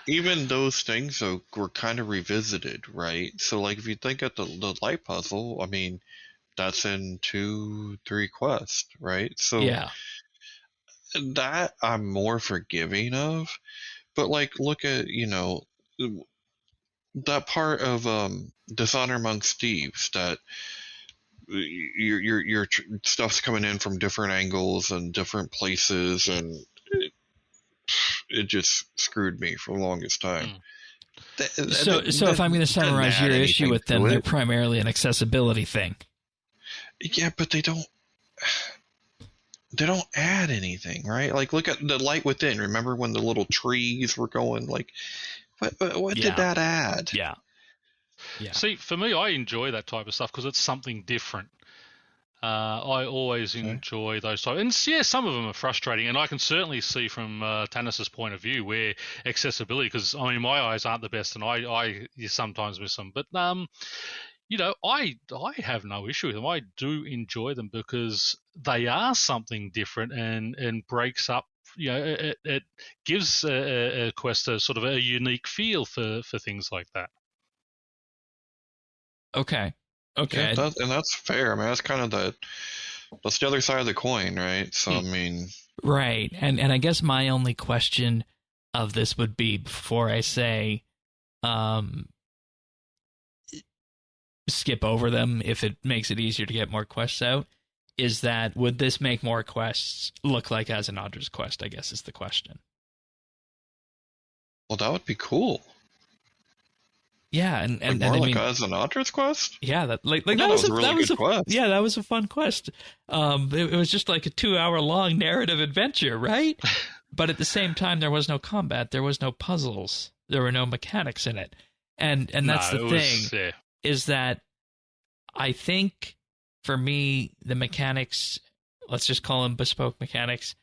Speaker 2: even those things were kind of revisited, right? So, like, if you think of the light puzzle, I mean, that's in 2-3 quests, right? So,
Speaker 1: yeah,
Speaker 2: that I'm more forgiving of. But, like, look at, that part of Dishonor Amongst Thieves, that your stuff's coming in from different angles and different places, and it just screwed me for the longest time.
Speaker 1: So if I'm going to summarize your issue with them, they're primarily an accessibility thing.
Speaker 2: Yeah, but they don't add anything, right? Like, look at the Light Within. Remember when the little trees were going? Like, what did that add?
Speaker 1: Yeah.
Speaker 3: See, for me, I enjoy that type of stuff because it's something different. I always enjoy those types. And yeah, some of them are frustrating, and I can certainly see from Tanis's point of view where accessibility, because I mean, my eyes aren't the best, and I you sometimes miss them. But I have no issue with them. I do enjoy them because they are something different and breaks up. It gives a quest a sort of a unique feel for things like that.
Speaker 1: Okay.
Speaker 2: Yeah, and that's fair. I mean, that's kind of that's the other side of the coin, right? So, I mean,
Speaker 1: right. And I guess my only question of this would be, before I say skip over them if it makes it easier to get more quests out, is that would this make more quests look like As an Audra's quest, I guess is the question.
Speaker 2: well, that would be cool.
Speaker 1: Yeah, and
Speaker 2: more
Speaker 1: I
Speaker 2: like
Speaker 1: mean,
Speaker 2: As an Audra's quest?
Speaker 1: yeah, that
Speaker 2: that was a really good quest.
Speaker 1: Yeah, that was a fun quest. It was just like a 2-hour long narrative adventure, right? But at the same time, there was no combat, there was no puzzles, there were no mechanics in it, and that's the thing, is that I think for me the mechanics, let's just call them bespoke mechanics,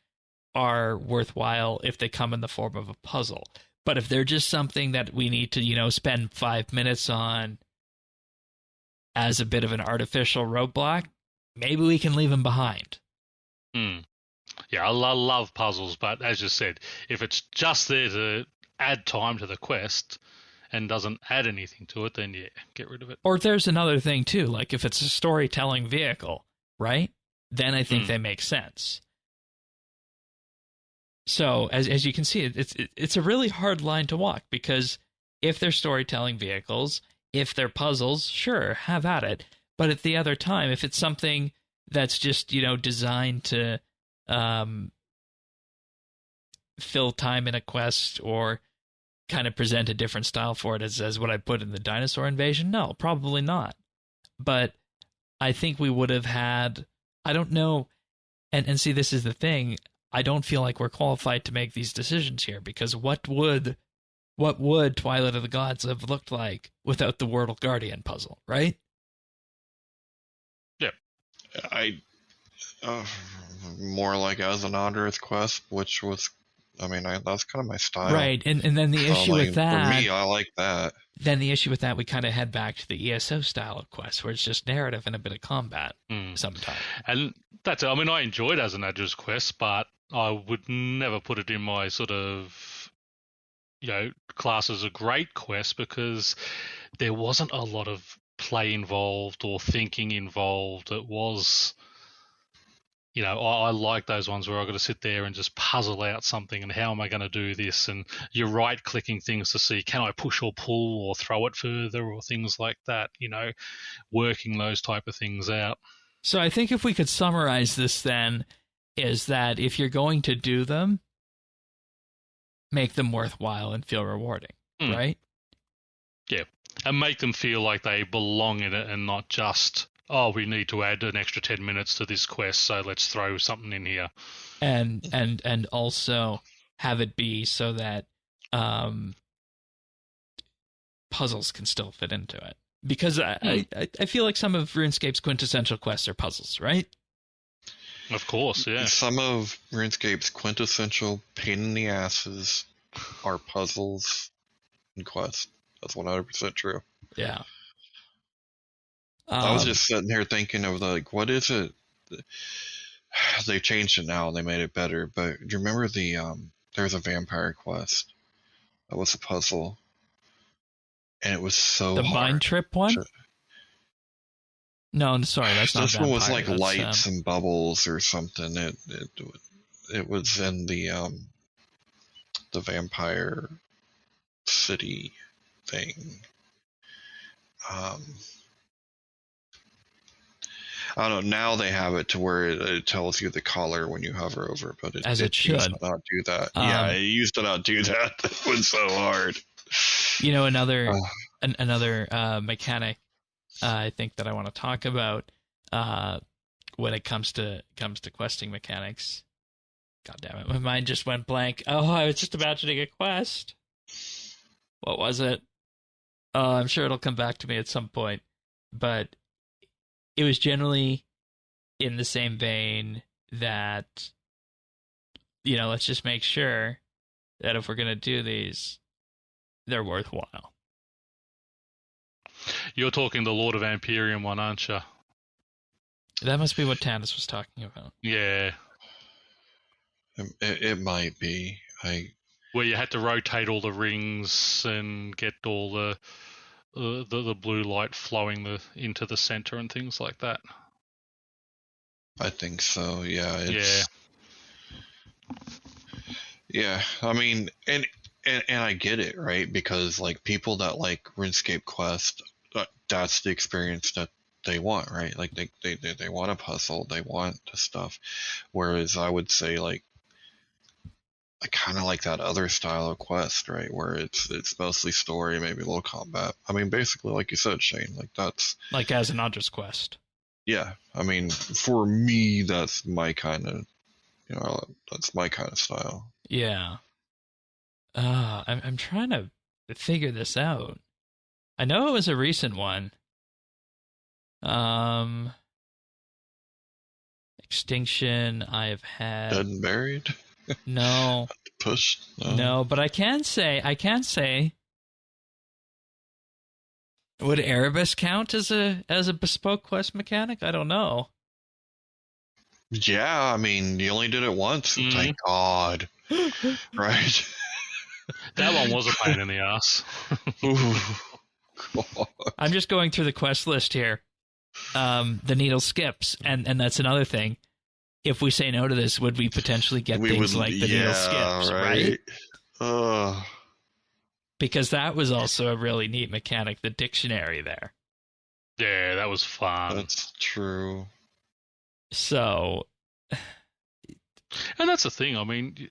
Speaker 1: are worthwhile if they come in the form of a puzzle. But if they're just something that we need to, spend 5 minutes on as a bit of an artificial roadblock, maybe we can leave them behind.
Speaker 3: Yeah, I love puzzles, but as you said, if it's just there to add time to the quest and doesn't add anything to it, then yeah, get rid of it.
Speaker 1: Or there's another thing too, like if it's a storytelling vehicle, right? Then I think they make sense. So as you can see, it's a really hard line to walk, because if they're storytelling vehicles, if they're puzzles, sure, have at it. But at the other time, if it's something that's just designed to fill time in a quest or kind of present a different style for it, as what I put in the dinosaur invasion, no, probably not. But I think we would have had, I don't know, and see, this is the thing. I don't feel like we're qualified to make these decisions here, because what would Twilight of the Gods have looked like without the Wordle Guardian puzzle, right?
Speaker 3: Yeah.
Speaker 2: More like As an Audra's quest, which was, that's kind of my style.
Speaker 1: Right, and then the issue with that...
Speaker 2: For me, I like that.
Speaker 1: Then the issue with that, we kind of head back to the ESO style of quest, where it's just narrative and a bit of combat sometimes. And
Speaker 3: that's it. I enjoyed As an Audra's quest, but I would never put it in my sort of, class as a great quest, because there wasn't a lot of play involved or thinking involved. It was, I like those ones where I've got to sit there and just puzzle out something, and how am I going to do this? And you're right-clicking things to see, can I push or pull or throw it further or things like that, working those type of things out.
Speaker 1: So I think if we could summarize this then, is that if you're going to do them, make them worthwhile and feel rewarding, right?
Speaker 3: Yeah, and make them feel like they belong in it, and not just, oh, we need to add an extra 10 minutes to this quest, so let's throw something in here.
Speaker 1: And also have it be so that puzzles can still fit into it. Because I feel like some of RuneScape's quintessential quests are puzzles, right?
Speaker 3: Of course, yeah.
Speaker 2: Some of RuneScape's quintessential pain in the asses are puzzles and quests. That's 100% true.
Speaker 1: Yeah.
Speaker 2: I was just sitting here thinking of what is it? They've changed it now. They made it better. But do you remember there's a vampire quest that was a puzzle, and it was so
Speaker 1: the
Speaker 2: hard.
Speaker 1: Mind Trip one? No, sorry, that's not
Speaker 2: this
Speaker 1: vampire.
Speaker 2: One was like lights and bubbles or something. It was in the vampire city thing. I don't know. Now they have it to where it tells you the color when you hover over, but it
Speaker 1: should
Speaker 2: used to not do that. Yeah, it used to not do that. It was so hard.
Speaker 1: Another mechanic I think that I want to talk about when it comes to questing mechanics. God damn it, my mind just went blank. Oh, I was just imagining a quest. What was it? I'm sure it'll come back to me at some point. But it was generally in the same vein that, let's just make sure that if we're going to do these, they're worthwhile.
Speaker 3: You're talking the Lord of Amperium one, aren't you?
Speaker 1: That must be what Tannis was talking about.
Speaker 3: Yeah.
Speaker 2: It might be.
Speaker 3: Where you had to rotate all the rings and get all the blue light flowing into the center and things like that.
Speaker 2: I think so. Yeah.
Speaker 3: Yeah.
Speaker 2: Yeah. I mean, and I get it, right? Because like people that like RuneScape Quest, that's the experience that they want, right? Like they want a puzzle, they want the stuff. Whereas I would say like I kind of like that other style of quest, right? Where it's mostly story, maybe a little combat. I mean, basically, like you said, Shane, like that's
Speaker 1: like as an Andres quest.
Speaker 2: Yeah, I mean, for me, that's my kind of, that's my kind of style.
Speaker 1: Yeah. I'm trying to figure this out. I know it was a recent one. Extinction. I've had
Speaker 2: Dead and Buried.
Speaker 1: No.
Speaker 2: Push.
Speaker 1: No, but I can say. Would Erebus count as a bespoke quest mechanic? I don't know.
Speaker 2: Yeah, I mean, you only did it once. Mm-hmm. Thank God. Right?
Speaker 3: That one was a pain in the ass.
Speaker 1: I'm just going through the quest list here. The needle skips, and that's another thing. If we say no to this, would we potentially get things like the needle skips, right? Because that was also a really neat mechanic, the dictionary there.
Speaker 3: Yeah, that was fun.
Speaker 2: That's true.
Speaker 1: So...
Speaker 3: And that's the thing. I mean,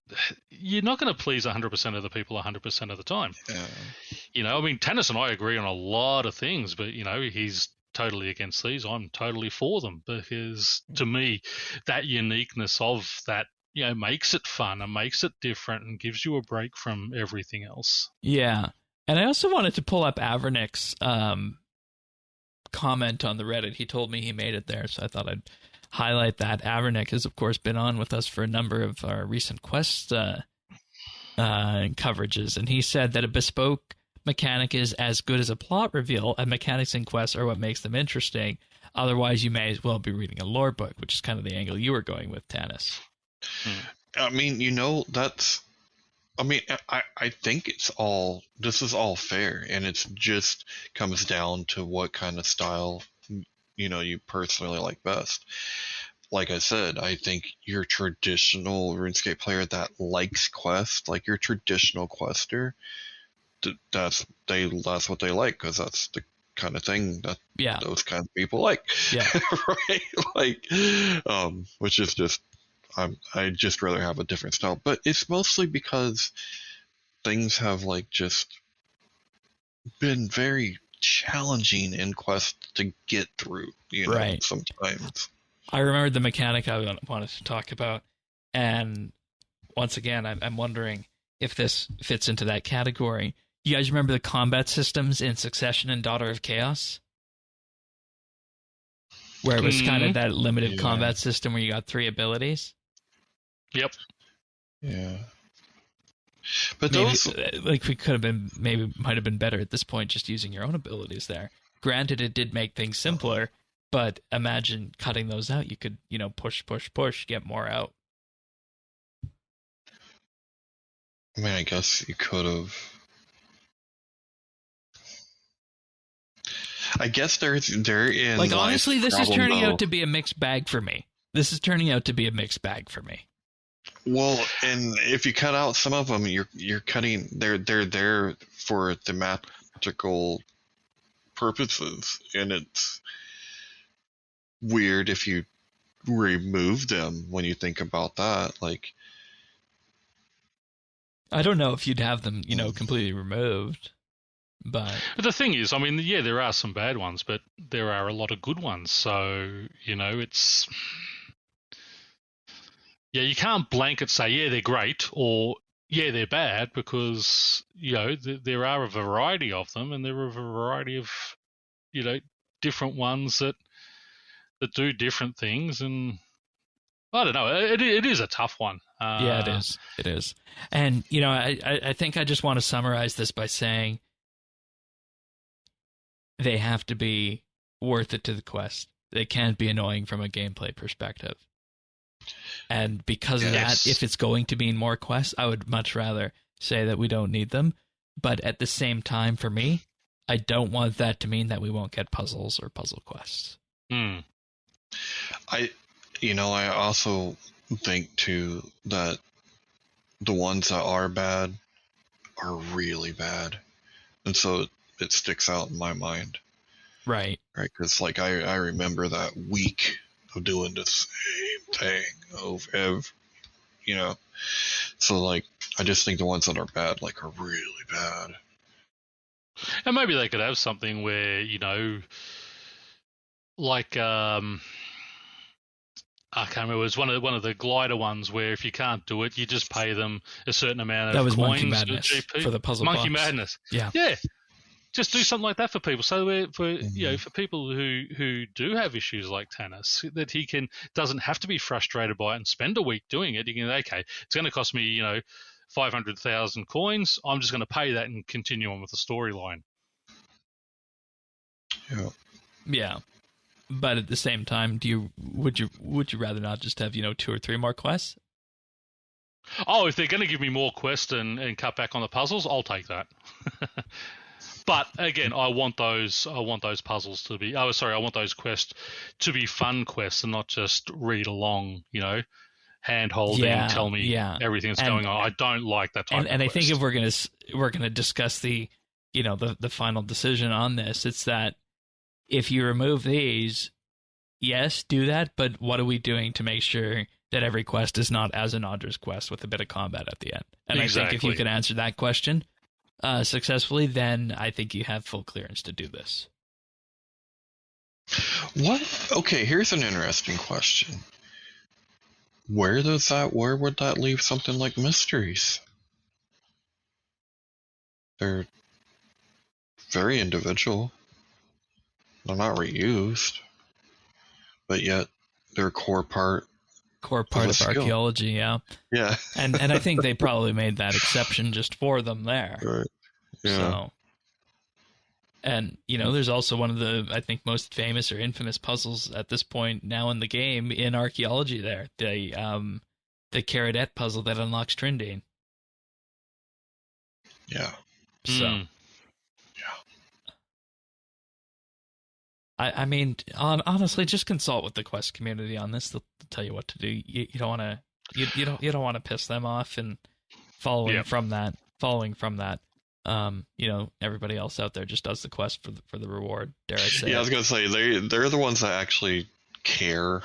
Speaker 3: you're not going to please 100% of the people 100% of the time.
Speaker 2: Yeah.
Speaker 3: I mean, Tannis and I agree on a lot of things, but, he's totally against these. I'm totally for them because, to me, that uniqueness of that, makes it fun and makes it different and gives you a break from everything else. Yeah.
Speaker 1: And I also wanted to pull up Avernick's comment on the Reddit. He told me he made it there, so I thought I'd highlight that. Avernick has, of course, been on with us for a number of our recent quest coverages, and he said that a bespoke mechanic is as good as a plot reveal, and mechanics in quests are what makes them interesting. Otherwise, you may as well be reading a lore book, which is kind of the angle you were going with, Tannis.
Speaker 2: I mean, I think this is all fair, and it's just comes down to what kind of style you personally like best. Like I said, I think your traditional RuneScape player that likes quest, like your traditional quester, that's what they like, because that's the kind of thing that those kind of people like.
Speaker 1: Yeah.
Speaker 2: Right? Like, which is just, I just rather have a different style. But it's mostly because things have like just been very challenging in quest to get through,
Speaker 1: right.
Speaker 2: Sometimes.
Speaker 1: I remembered the mechanic I wanted to talk about, and once again, I'm wondering if this fits into that category. You guys remember the combat systems in Succession and Daughter of Chaos? Where it was kind of that limited combat system where you got 3 abilities?
Speaker 3: Yep.
Speaker 2: Yeah. But
Speaker 1: maybe,
Speaker 2: those,
Speaker 1: like, we could have been, maybe might have been better at this point just using your own abilities there. Granted, it did make things simpler, but imagine cutting those out. You could, push, get more out.
Speaker 2: I mean, I guess you could have. I guess they're in.
Speaker 1: Like, honestly, this is turning out to be a mixed bag for me. Well, and if you cut out some of them, you're cutting. They're there for thematical purposes, and it's weird if you remove them when you think about that. Like, I don't know if you'd have them, completely removed. But
Speaker 3: the thing is, I mean, yeah, there are some bad ones, but there are a lot of good ones. So, it's... Yeah, you can't blanket say, yeah, they're great, or, yeah, they're bad, because, there are a variety of them, and there are a variety of, different ones that do different things, and I don't know. It is a tough one.
Speaker 1: Yeah, it is. It is. And, I think I just want to summarize this by saying, they have to be worth it to the quest. They can't be annoying from a gameplay perspective. And because of that, if it's going to mean more quests, I would much rather say that we don't need them. But at the same time, for me, I don't want that to mean that we won't get puzzles or puzzle quests.
Speaker 2: I also think too that the ones that are bad are really bad, and so it sticks out in my mind.
Speaker 1: Right.
Speaker 2: Because like I remember that week of doing the same thing over, So like I just think the ones that are bad are really bad.
Speaker 3: And maybe they could have something where I can't remember. It was one of the glider ones where if you can't do it, you just pay them a certain amount of
Speaker 1: that was
Speaker 3: coins
Speaker 1: Monkey Madness for the puzzle
Speaker 3: Monkey
Speaker 1: box.
Speaker 3: Madness.
Speaker 1: Yeah.
Speaker 3: Just do something like that for people. So for people who do have issues like Tanis, that he doesn't have to be frustrated by it and spend a week doing it. He can it's going to cost me 500,000 coins. I'm just going to pay that and continue on with the storyline.
Speaker 1: Yeah. But at the same time, would you rather not just have 2 or 3 more quests?
Speaker 3: Oh, if they're going to give me more quests and cut back on the puzzles, I'll take that. But again, I want those puzzles to be. I want those quests to be fun quests and not just read along. Hand holding, tell me everything that's going on. I don't like that type of quest. And
Speaker 1: I think if we're gonna discuss the the final decision on this, it's that if you remove these, yes, do that, but what are we doing to make sure that every quest is not as an Audra's quest with a bit of combat at the end? And exactly. I think if you can answer that question successfully, then I think you have full clearance to do this.
Speaker 2: What? Okay, here's an interesting question. Where would that leave something like mysteries? They're very individual. They're not reused, but yet they're a core part of
Speaker 1: archaeology. Yeah. And I think they probably made that exception just for them there.
Speaker 2: Right. Yeah.
Speaker 1: So, and there's also one of the, I think, most famous or infamous puzzles at this point now in the game in archaeology. There, the Caradette puzzle that unlocks Trindane.
Speaker 2: Yeah.
Speaker 1: So. I mean, honestly, just consult with the quest community on this. They'll tell you what to do. You don't want to you don't want to piss them off, and following from that, everybody else out there just does the quest for the reward. Dare I say?
Speaker 2: Yeah, I was gonna say they're the ones that actually care.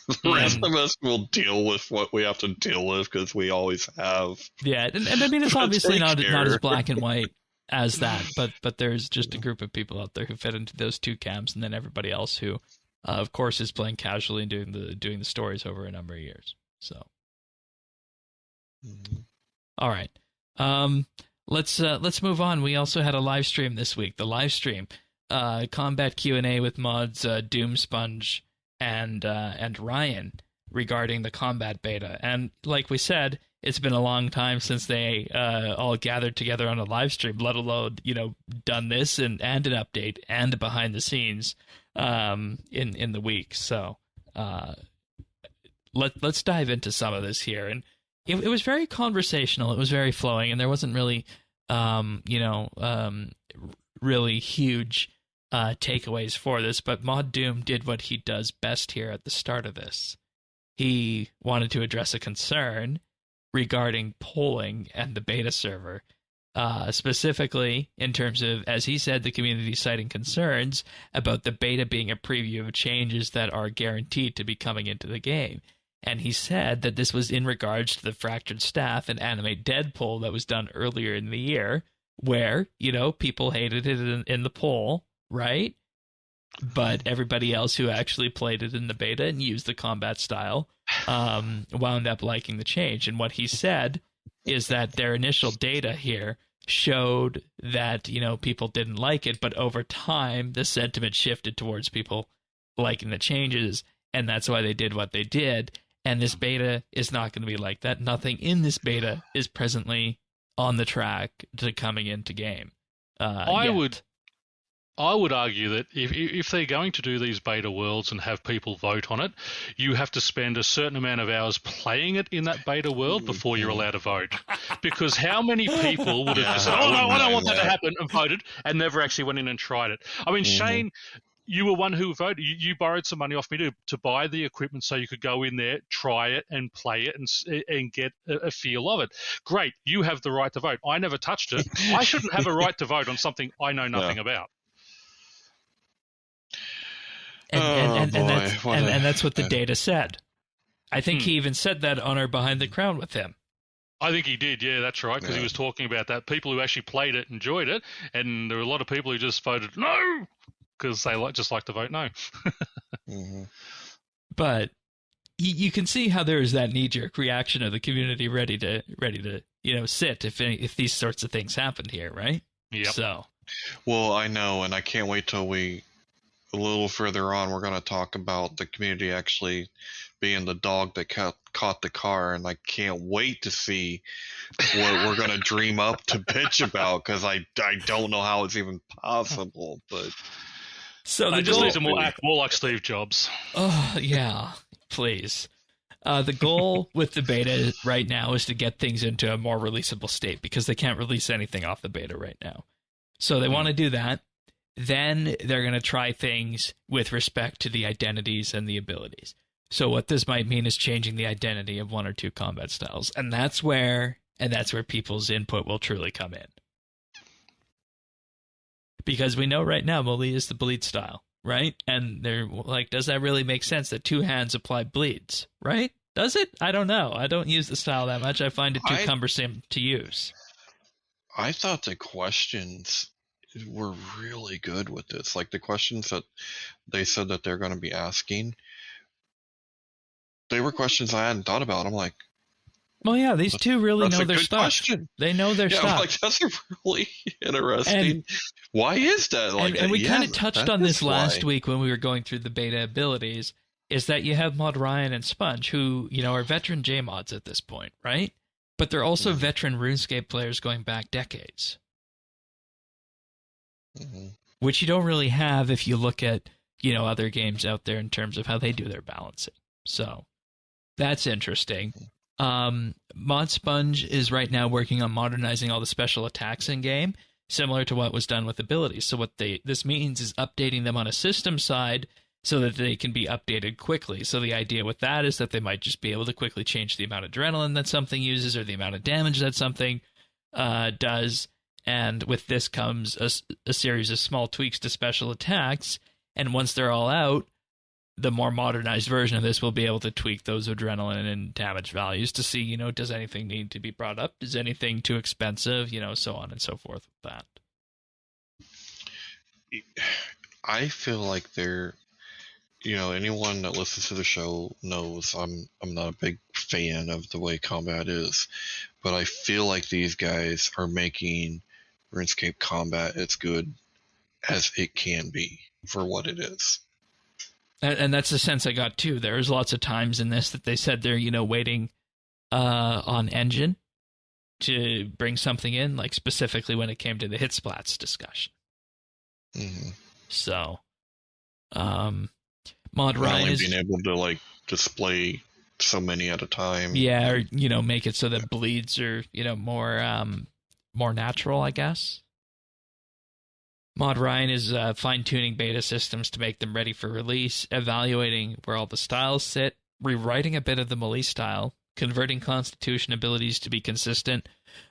Speaker 2: The rest of us will deal with what we have to deal with because we always have.
Speaker 1: Yeah, and I mean, it's obviously not as black and white as that, but there's just a group of people out there who fit into those two camps, and then everybody else who, of course, is playing casually and doing the stories over a number of years. So, all right, let's move on. We also had a live stream this week. The live stream, combat Q&A with mods Doomsponge and Ryan regarding the combat beta, and like we said, it's been a long time since they all gathered together on a live stream, let alone, done this and an update and a behind the scenes in the week. So let's dive into some of this here. And it was very conversational. It was very flowing, and there wasn't really, really huge takeaways for this. But Mod Doom did what he does best here at the start of this. He wanted to address a concern regarding polling and the beta server, specifically in terms of, as he said, the community citing concerns about the beta being a preview of changes that are guaranteed to be coming into the game. And he said that this was in regards to the Fractured Staff and Animate Dead poll that was done earlier in the year, where, people hated it in the poll, right? But everybody else who actually played it in the beta and used the combat style wound up liking the change. And what he said is that their initial data here showed that, people didn't like it, but over time, the sentiment shifted towards people liking the changes, and that's why they did what they did. And this beta is not going to be like that. Nothing in this beta is presently on the track to coming into game.
Speaker 3: I would I would argue that if they're going to do these beta worlds and have people vote on it, you have to spend a certain amount of hours playing it in that beta world before you're allowed to vote. Because how many people would have just said, oh, no, I don't want that to happen, and voted, and never actually went in and tried it? I mean, Shane, you were one who voted. You borrowed some money off me to buy the equipment so you could go in there, try it, and play it, and get a feel of it. Great, you have the right to vote. I never touched it. I shouldn't have a right to vote on something I know nothing about.
Speaker 1: And that's what the data said. I think he even said that on our Behind the Crown with him.
Speaker 3: I think he did, yeah, that's right, because he was talking about that. People who actually played it enjoyed it, and there were a lot of people who just voted no, because they just like to vote no.
Speaker 1: But you can see how there is that knee-jerk reaction of the community ready to sit if these sorts of things happened here, right?
Speaker 3: Yep.
Speaker 1: So,
Speaker 2: well, I know, and I can't wait till a little further on, we're going to talk about the community actually being the dog that caught the car, and I can't wait to see what we're going to dream up to bitch about, because I don't know how it's even possible. But
Speaker 3: so they just need to act more like Steve Jobs.
Speaker 1: Oh yeah, please. The goal with the beta right now is to get things into a more releasable state, because they can't release anything off the beta right now. So they want to do that. Then they're going to try things with respect to the identities and the abilities. So what this might mean is changing the identity of one or two combat styles. And that's where people's input will truly come in. Because we know right now melee is the bleed style, right? And they're like, does that really make sense that two hands apply bleeds, right? Does it? I don't know. I don't use the style that much. I find it too cumbersome to use.
Speaker 2: I thought the questions were really good with this. Like the questions that they said that they're going to be asking, they were questions I hadn't thought about. I'm like,
Speaker 1: well, yeah, these two really know their stuff.
Speaker 2: Question.
Speaker 1: They know their stuff.
Speaker 2: I'm like, that's really interesting. Why is that? Like,
Speaker 1: and we kind of touched on this last week when we were going through the beta abilities, is that you have Mod Ryan and Sponge, who, are veteran JMods at this point, right? But they're also veteran RuneScape players going back decades. Which you don't really have if you look at, other games out there in terms of how they do their balancing. So that's interesting. Mod Sponge is right now working on modernizing all the special attacks in game, similar to what was done with abilities. So what this means is updating them on a system side so that they can be updated quickly. So the idea with that is that they might just be able to quickly change the amount of adrenaline that something uses or the amount of damage that something does. And with this comes a series of small tweaks to special attacks. And once they're all out, the more modernized version of this will be able to tweak those adrenaline and damage values to see, does anything need to be brought up? Is anything too expensive? So on and so forth with that.
Speaker 2: I feel like they're, anyone that listens to the show knows I'm not a big fan of the way combat is, but I feel like these guys are making RuneScape combat as good as it can be for what it is.
Speaker 1: And that's the sense I got too. There's lots of times in this that they said they're, waiting on engine to bring something in, like specifically when it came to the hit splats discussion. So, Mod Ryan is
Speaker 2: being able to display so many at a time.
Speaker 1: Yeah, or make it so that bleeds are more natural, I guess. Mod Ryan is fine-tuning beta systems to make them ready for release, evaluating where all the styles sit, rewriting a bit of the melee style, converting Constitution abilities to be consistent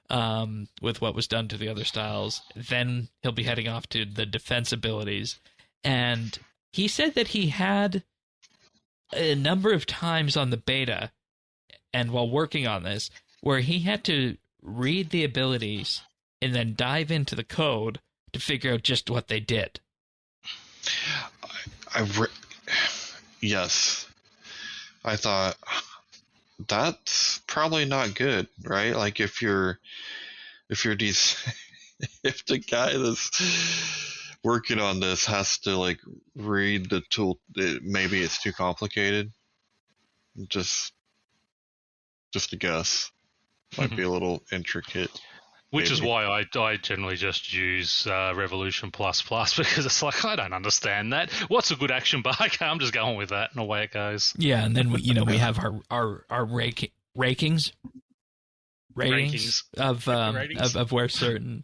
Speaker 1: with what was done to the other styles. Then he'll be heading off to the defense abilities. And he said that he had a number of times on the beta, and while working on this, where he had to read the abilities and then dive into the code to figure out just what they did.
Speaker 2: Yes. I thought, that's probably not good, right? Like if the guy that's working on this has to read the tool, maybe it's too complicated. Just a guess. Might be a little intricate.
Speaker 3: Which is
Speaker 2: maybe.
Speaker 3: why I generally just use Revolution Plus because it's like, I don't understand that. What's a good action bar? Okay, I'm just going with that, and away it goes.
Speaker 1: Yeah, and then we have our ratings of
Speaker 3: Ratings.
Speaker 1: of where certain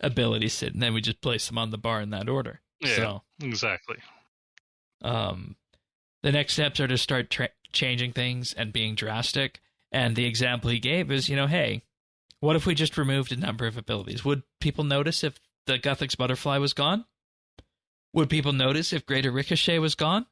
Speaker 1: abilities sit, and then we just place them on the bar in that order.
Speaker 3: Yeah,
Speaker 1: So,
Speaker 3: exactly.
Speaker 1: the next steps are to start changing things and being drastic. And the example he gave is, hey, what if we just removed a number of abilities? Would people notice if the Guthix Butterfly was gone? Would people notice if Greater Ricochet was gone?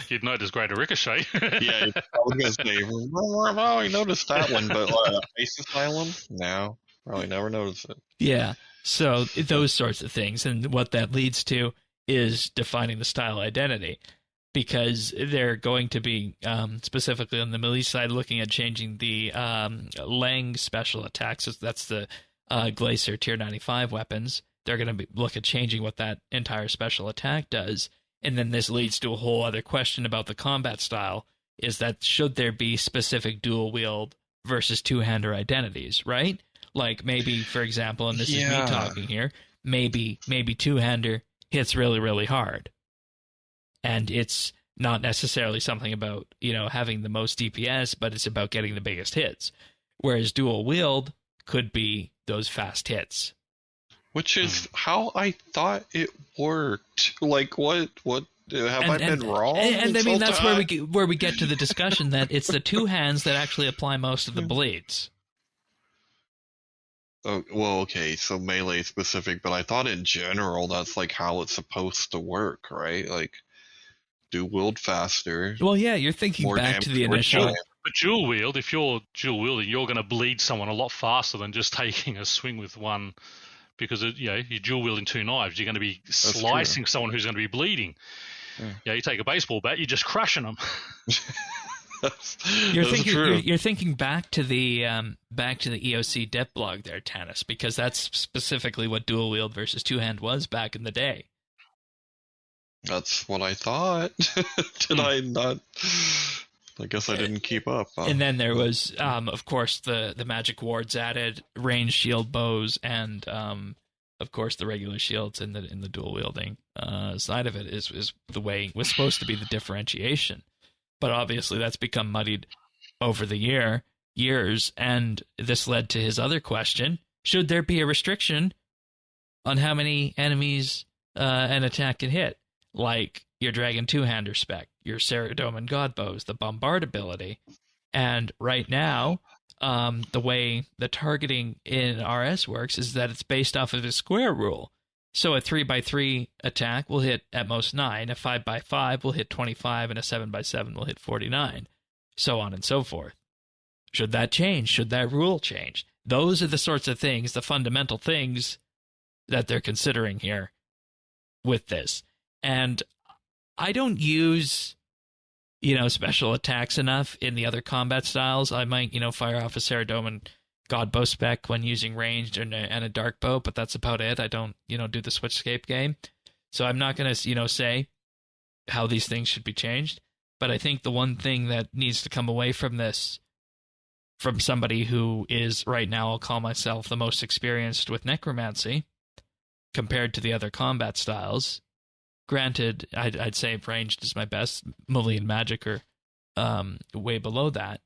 Speaker 3: You'd notice Greater Ricochet.
Speaker 2: Yeah, I was gonna say, well, I noticed that one, but Ice Asylum? No, probably never noticed it.
Speaker 1: Yeah, so those sorts of things. And what that leads to is defining the style identity. Because they're going to be, specifically on the melee side, looking at changing the Lang special attacks. So that's the Glacier Tier 95 weapons. They're going to look at changing what that entire special attack does. And then this leads to a whole other question about the combat style, is that should there be specific dual-wield versus two-hander identities, right? Like maybe, for example, and this is me talking here, maybe two-hander hits really, really hard. And it's not necessarily something about, having the most DPS, but it's about getting the biggest hits. Whereas dual wield could be those fast hits.
Speaker 2: Which is how I thought it worked. Like, what have I been wrong?
Speaker 1: And I mean, that's where we get to the discussion that it's the two hands that actually apply most of the bleeds.
Speaker 2: Oh, well, okay, so melee specific, but I thought in general that's like how it's supposed to work, right? Like, do wield faster.
Speaker 1: Well, yeah, you're thinking back to the initial.
Speaker 3: But dual wield, if you're dual wielding, you're going to bleed someone a lot faster than just taking a swing with one, because you're dual wielding two knives. You're going to be slicing someone who's going to be bleeding. Yeah, you take a baseball bat, you're just crushing them.
Speaker 1: You're thinking back to the EOC dip blog there, Tanis, because that's specifically what dual wield versus two hand was back in the day.
Speaker 2: That's what I thought. Did I not? I guess I didn't keep up.
Speaker 1: And then there was, of course, the magic wards added, ranged shield bows, and of course the regular shields in the dual wielding side of it is the way was supposed to be the differentiation. But obviously that's become muddied over the years, and this led to his other question: should there be a restriction on how many enemies an attack can hit? Like your Dragon Two-Hander spec, your Saradomin God Bows, the Bombard ability. And right now, the way the targeting in RS works is that it's based off of a square rule. So a 3x3 attack will hit at most 9, a 5x5 will hit 25, and a 7x7 will hit 49, so on and so forth. Should that change? Should that rule change? Those are the sorts of things, the fundamental things that they're considering here with this. And I don't use, special attacks enough in the other combat styles. I might, fire off a Saradomin God Bow spec when using ranged and a dark bow, but that's about it. I don't, do the switchscape game. So I'm not going to, say how these things should be changed. But I think the one thing that needs to come away from this, from somebody who is right now, I'll call myself the most experienced with necromancy compared to the other combat styles. Granted, I'd say ranged is my best. Melee and magic are way below that.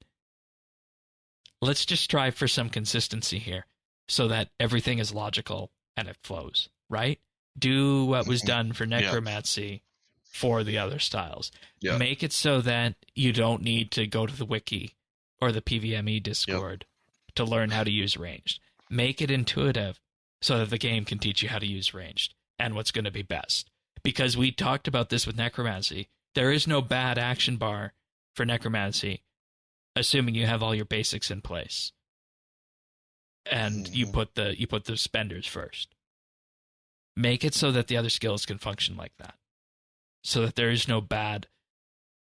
Speaker 1: Let's just strive for some consistency here so that everything is logical and it flows, right? Do what was done for necromancy for the other styles. Yeah. Make it so that you don't need to go to the wiki or the PVME Discord to learn how to use ranged. Make it intuitive so that the game can teach you how to use ranged and what's going to be best. Because we talked about this with necromancy. There is no bad action bar for necromancy, assuming you have all your basics in place. And you put the spenders first. Make it so that the other skills can function like that. So that there is no bad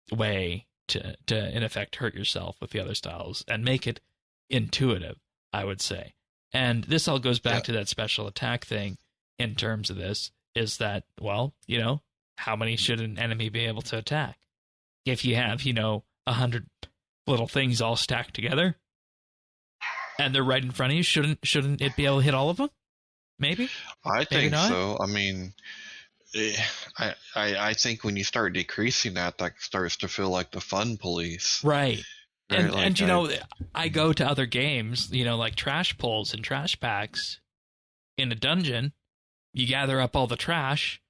Speaker 1: way to in effect hurt yourself with the other styles. And make it intuitive, I would say. And this all goes back to that special attack thing in terms of this. Is that, well, how many should an enemy be able to attack? If you have, 100 little things all stacked together, and they're right in front of you, shouldn't it be able to hit all of them? Maybe.
Speaker 2: I
Speaker 1: Maybe
Speaker 2: think
Speaker 1: not?
Speaker 2: so. I mean, I think when you start decreasing that starts to feel like the fun police.
Speaker 1: Right.
Speaker 2: Right,
Speaker 1: And you know, I go to other games, you know, like trash pulls and trash packs in a dungeon. You gather up all the trash,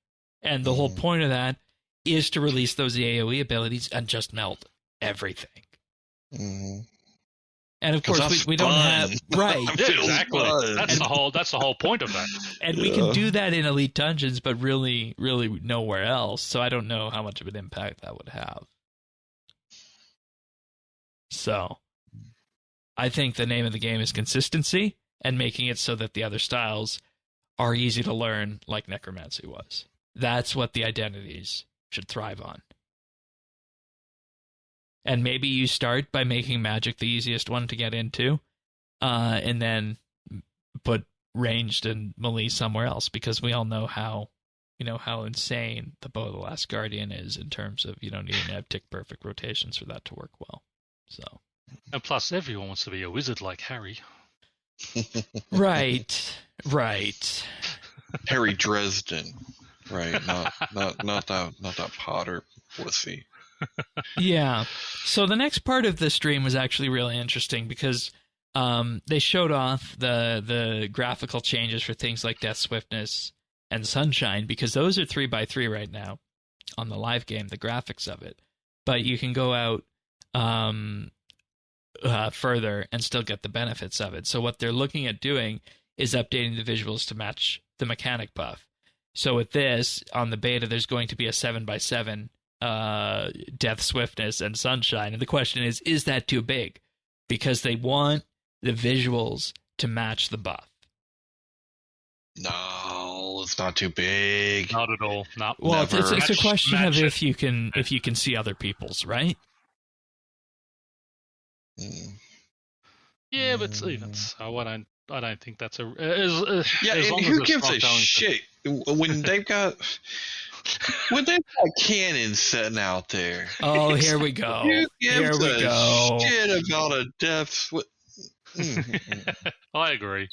Speaker 1: and the whole point of that is to release those AoE abilities and just melt everything.
Speaker 2: Mm-hmm.
Speaker 1: And of course, we don't have right.
Speaker 3: Yeah, exactly. That's the whole point of that.
Speaker 1: And we can do that in Elite Dungeons, but really nowhere else. So I don't know how much of an impact that would have. So I think the name of the game is consistency and making it so that the other styles are easy to learn, like Necromancy was. That's what the identities should thrive on. And maybe you start by making magic the easiest one to get into, and then put ranged and melee somewhere else, because we all know how insane the Bow of the Last Guardian is in terms of, needing to have tick perfect rotations for that to work well. So.
Speaker 3: And plus, everyone wants to be a wizard like Harry.
Speaker 1: Right.
Speaker 2: Harry Dresden, right? Not that Potter pussy.
Speaker 1: Yeah. So the next part of the stream was actually really interesting because they showed off the graphical changes for things like Death Swiftness and Sunshine, because those are 3x3 right now on the live game, the graphics of it. But you can go out further and still get the benefits of it. So what they're looking at doing is updating the visuals to match the mechanic buff. So with this, on the beta, there's going to be a 7x7 Death Swiftness and Sunshine. And the question is that too big? Because they want the visuals to match the buff.
Speaker 2: No, it's not too big.
Speaker 3: Not at all. Not
Speaker 1: well, it's a question of
Speaker 3: it.
Speaker 1: if you can see other people's, right?
Speaker 3: Yeah, but even so, I don't think that's a.
Speaker 2: Yeah,
Speaker 3: as long
Speaker 2: and who
Speaker 3: as
Speaker 2: gives a shit when they've got cannons sitting out there?
Speaker 1: Oh, here we go.
Speaker 2: Who gives
Speaker 1: Here we go.
Speaker 2: Shit about a Death
Speaker 3: I agree.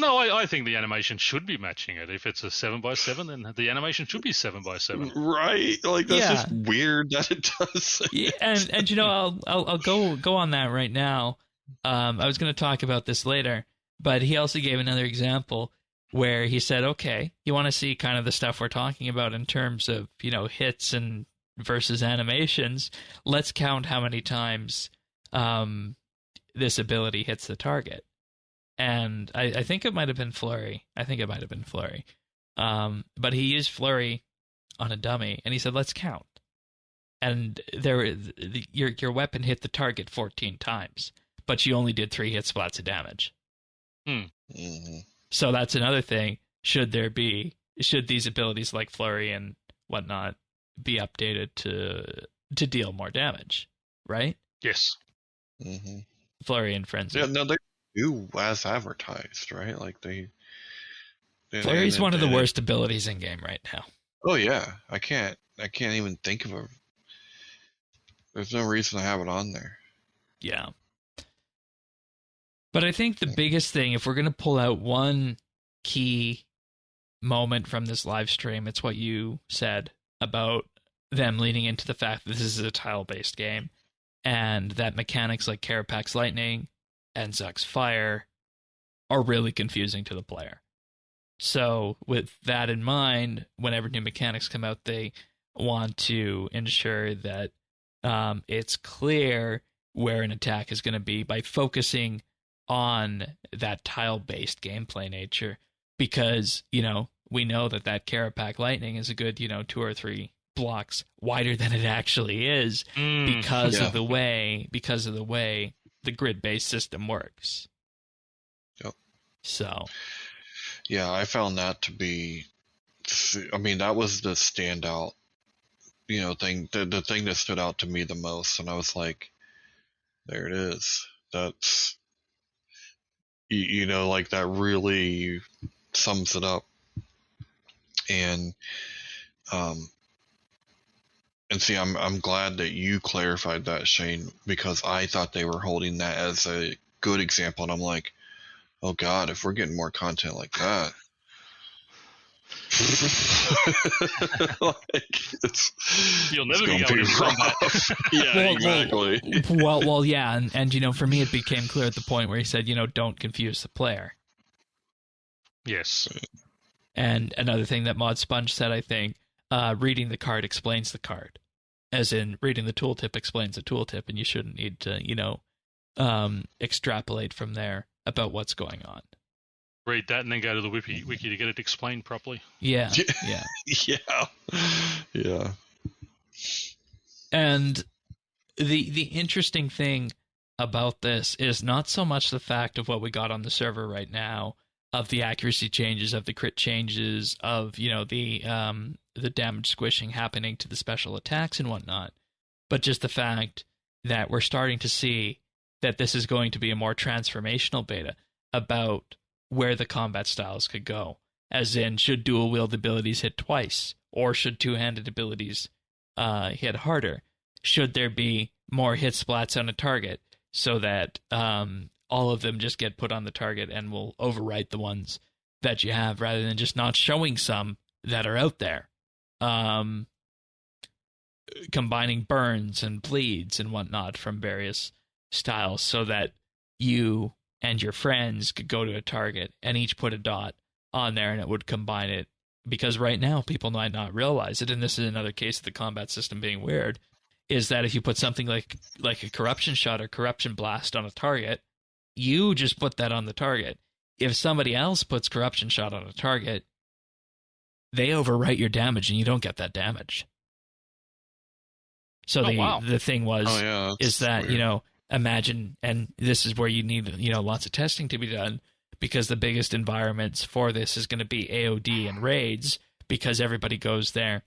Speaker 3: No, I think the animation should be matching it. If it's a 7x7, then the animation should be 7x7.
Speaker 2: Right? Like that's just weird that it does.
Speaker 1: Yeah, and I'll go on that right now. I was going to talk about this later, but he also gave another example where he said, okay, you want to see kind of the stuff we're talking about in terms of, hits and versus animations. Let's count how many times this ability hits the target. And I think it might have been Flurry. But he used Flurry on a dummy, and he said, let's count. And your weapon hit the target 14 times, but you only did 3 hit spots of damage.
Speaker 2: Mm-hmm.
Speaker 1: So that's another thing. Should these abilities like Flurry and whatnot be updated to deal more damage, right?
Speaker 3: Yes.
Speaker 2: Mm-hmm.
Speaker 1: Flurry and Frenzy.
Speaker 2: Yeah, no, they do as advertised, right? Like
Speaker 1: Flurry's one of the worst abilities in game right now.
Speaker 2: Oh yeah, I can't even think of a. There's no reason to have it on there.
Speaker 1: Yeah. But I think the biggest thing, if we're going to pull out one key moment from this live stream, it's what you said about them leaning into the fact that this is a tile-based game, and that mechanics like Karapak's Lightning and Zuck's Fire are really confusing to the player. So with that in mind, whenever new mechanics come out, they want to ensure that it's clear where an attack is going to be by focusing on that tile-based gameplay nature, because, we know that Karapak Lightning is a good, 2 or 3 blocks wider than it actually is because of the way the grid-based system works.
Speaker 2: Yep.
Speaker 1: So.
Speaker 2: Yeah, I found that to be, that was the standout, thing, the thing that stood out to me the most, and I was like, there it is. That's, like that really sums it up. And And see, I'm glad that you clarified that, Shane, because I thought they were holding that as a good example, and I'm like, oh God, if we're getting more content like that.
Speaker 3: You'll never be going into combat.
Speaker 2: Yeah, exactly.
Speaker 1: Yeah, and for me it became clear at the point where he said, don't confuse the player.
Speaker 3: Yes.
Speaker 1: And another thing that Mod Sponge said, I think, reading the card explains the card. As in, reading the tooltip explains the tooltip, and you shouldn't need to, extrapolate from there about what's going on.
Speaker 3: Read that and then go to the wiki to get it explained properly.
Speaker 1: Yeah.
Speaker 2: Yeah.
Speaker 1: And the interesting thing about this is not so much the fact of what we got on the server right now, of the accuracy changes, of the crit changes, of the damage squishing happening to the special attacks and whatnot, but just the fact that we're starting to see that this is going to be a more transformational beta about where the combat styles could go. As in, should dual-wield abilities hit twice? Or should two-handed abilities hit harder? Should there be more hit splats on a target so that all of them just get put on the target and will overwrite the ones that you have, rather than just not showing some that are out there? Combining burns and bleeds and whatnot from various styles so that you and your friends could go to a target and each put a dot on there and it would combine it. Because right now people might not realize it, and this is another case of the combat system being weird, is that if you put something like a corruption shot or corruption blast on a target, you just put that on the target. If somebody else puts corruption shot on a target, they overwrite your damage and you don't get that damage. So the thing was, is that, weird. Imagine, and this is where you need, lots of testing to be done, because the biggest environments for this is going to be AOD and raids, because everybody goes there,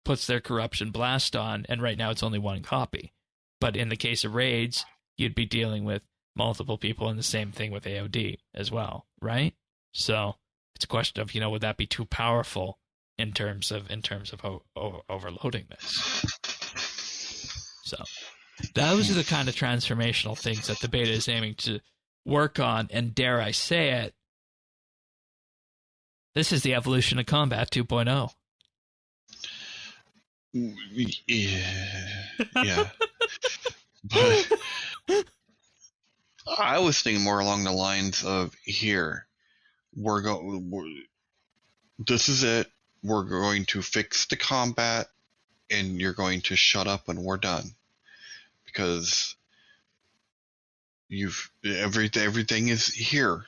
Speaker 1: puts their corruption blast on, and right now it's only one copy. But in the case of raids, you'd be dealing with multiple people, and the same thing with AOD as well, right? So it's a question of, would that be too powerful in terms of overloading this? So those are the kind of transformational things that the beta is aiming to work on, and dare I say it, this is the evolution of combat 2.0.
Speaker 2: Yeah. But I was thinking more along the lines of, this is it. We're going to fix the combat, and you're going to shut up when we're done. Because everything is here.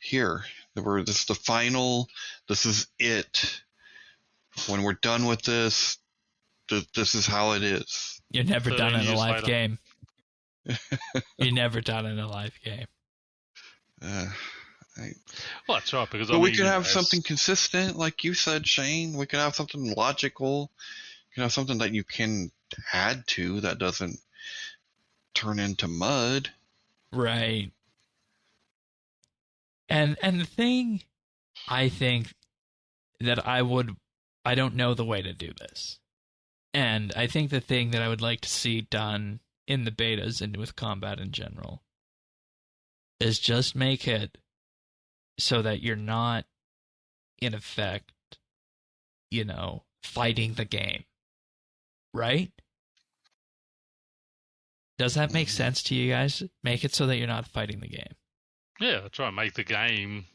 Speaker 2: This is the final. This is it. When we're done with this, this is how it is.
Speaker 1: You're never done in a live game. You're never done in a live game.
Speaker 3: Well, that's right. Because
Speaker 2: we could have something consistent, like you said, Shane. We could have something logical. You can have something that you can add to that doesn't turn into mud.
Speaker 1: Right. And the thing, I think that I don't know the way to do this. And I think the thing that I would like to see done in the betas and with combat in general is just make it so that you're not, in effect, fighting the game. Right? Does that make sense to you guys? Make it so that you're not fighting the game.
Speaker 3: Yeah, try and make the game.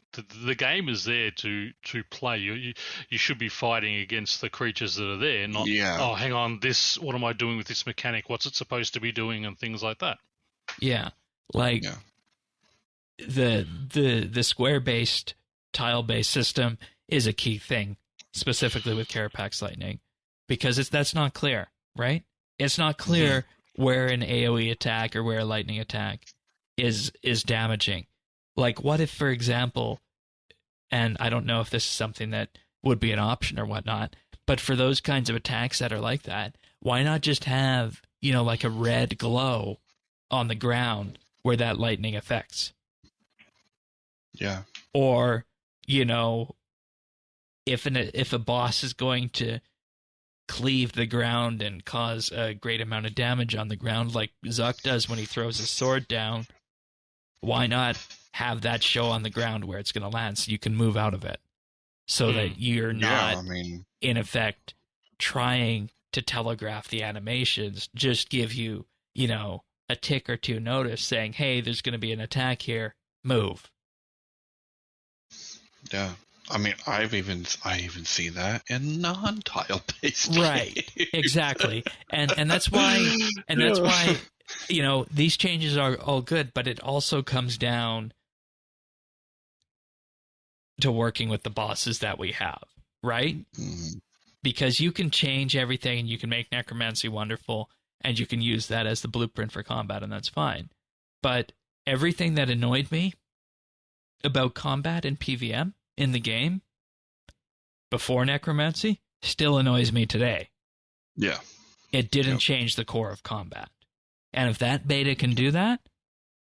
Speaker 3: The game is there to play. You should be fighting against the creatures that are there, not oh, hang on, what am I doing with this mechanic? What's it supposed to be doing, and things like that.
Speaker 1: Yeah, the square-based, tile-based system is a key thing, specifically with Carapax Lightning, because that's not clear, right? It's not clear where an AoE attack or where a lightning attack is damaging. Like, what if, for example, and I don't know if this is something that would be an option or whatnot, but for those kinds of attacks that are like that, why not just have, like a red glow on the ground where that lightning affects?
Speaker 2: Yeah.
Speaker 1: Or, if a boss is going to cleave the ground and cause a great amount of damage on the ground like Zuck does when he throws his sword down, why not have that show on the ground where it's going to land so you can move out of it? So that you're not, in effect, trying to telegraph the animations. Just give you, a tick or two notice saying, hey, there's going to be an attack here, move.
Speaker 2: Yeah. I mean, I even see that in non-tile based
Speaker 1: right
Speaker 2: games.
Speaker 1: Exactly. And that's why these changes are all good, but it also comes down to working with the bosses that we have, right?
Speaker 2: Mm-hmm.
Speaker 1: Because you can change everything and you can make necromancy wonderful and you can use that as the blueprint for combat, and that's fine. But everything that annoyed me about combat and PvM in the game before necromancy still annoys me today.
Speaker 2: Yeah.
Speaker 1: It didn't change the core of combat. And if that beta can do that,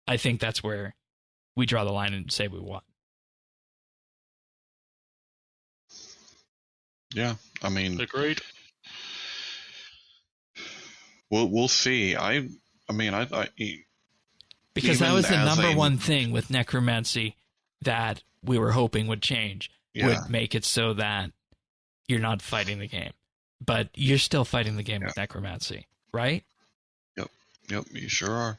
Speaker 1: I think that's where we draw the line and say we won.
Speaker 2: Yeah, I mean,
Speaker 3: agreed.
Speaker 2: We'll see. I
Speaker 1: because that was the number one thing with necromancy that we were hoping would change, would make it so that you're not fighting the game, but you're still fighting the game with necromancy, right?
Speaker 2: Yep, you sure are.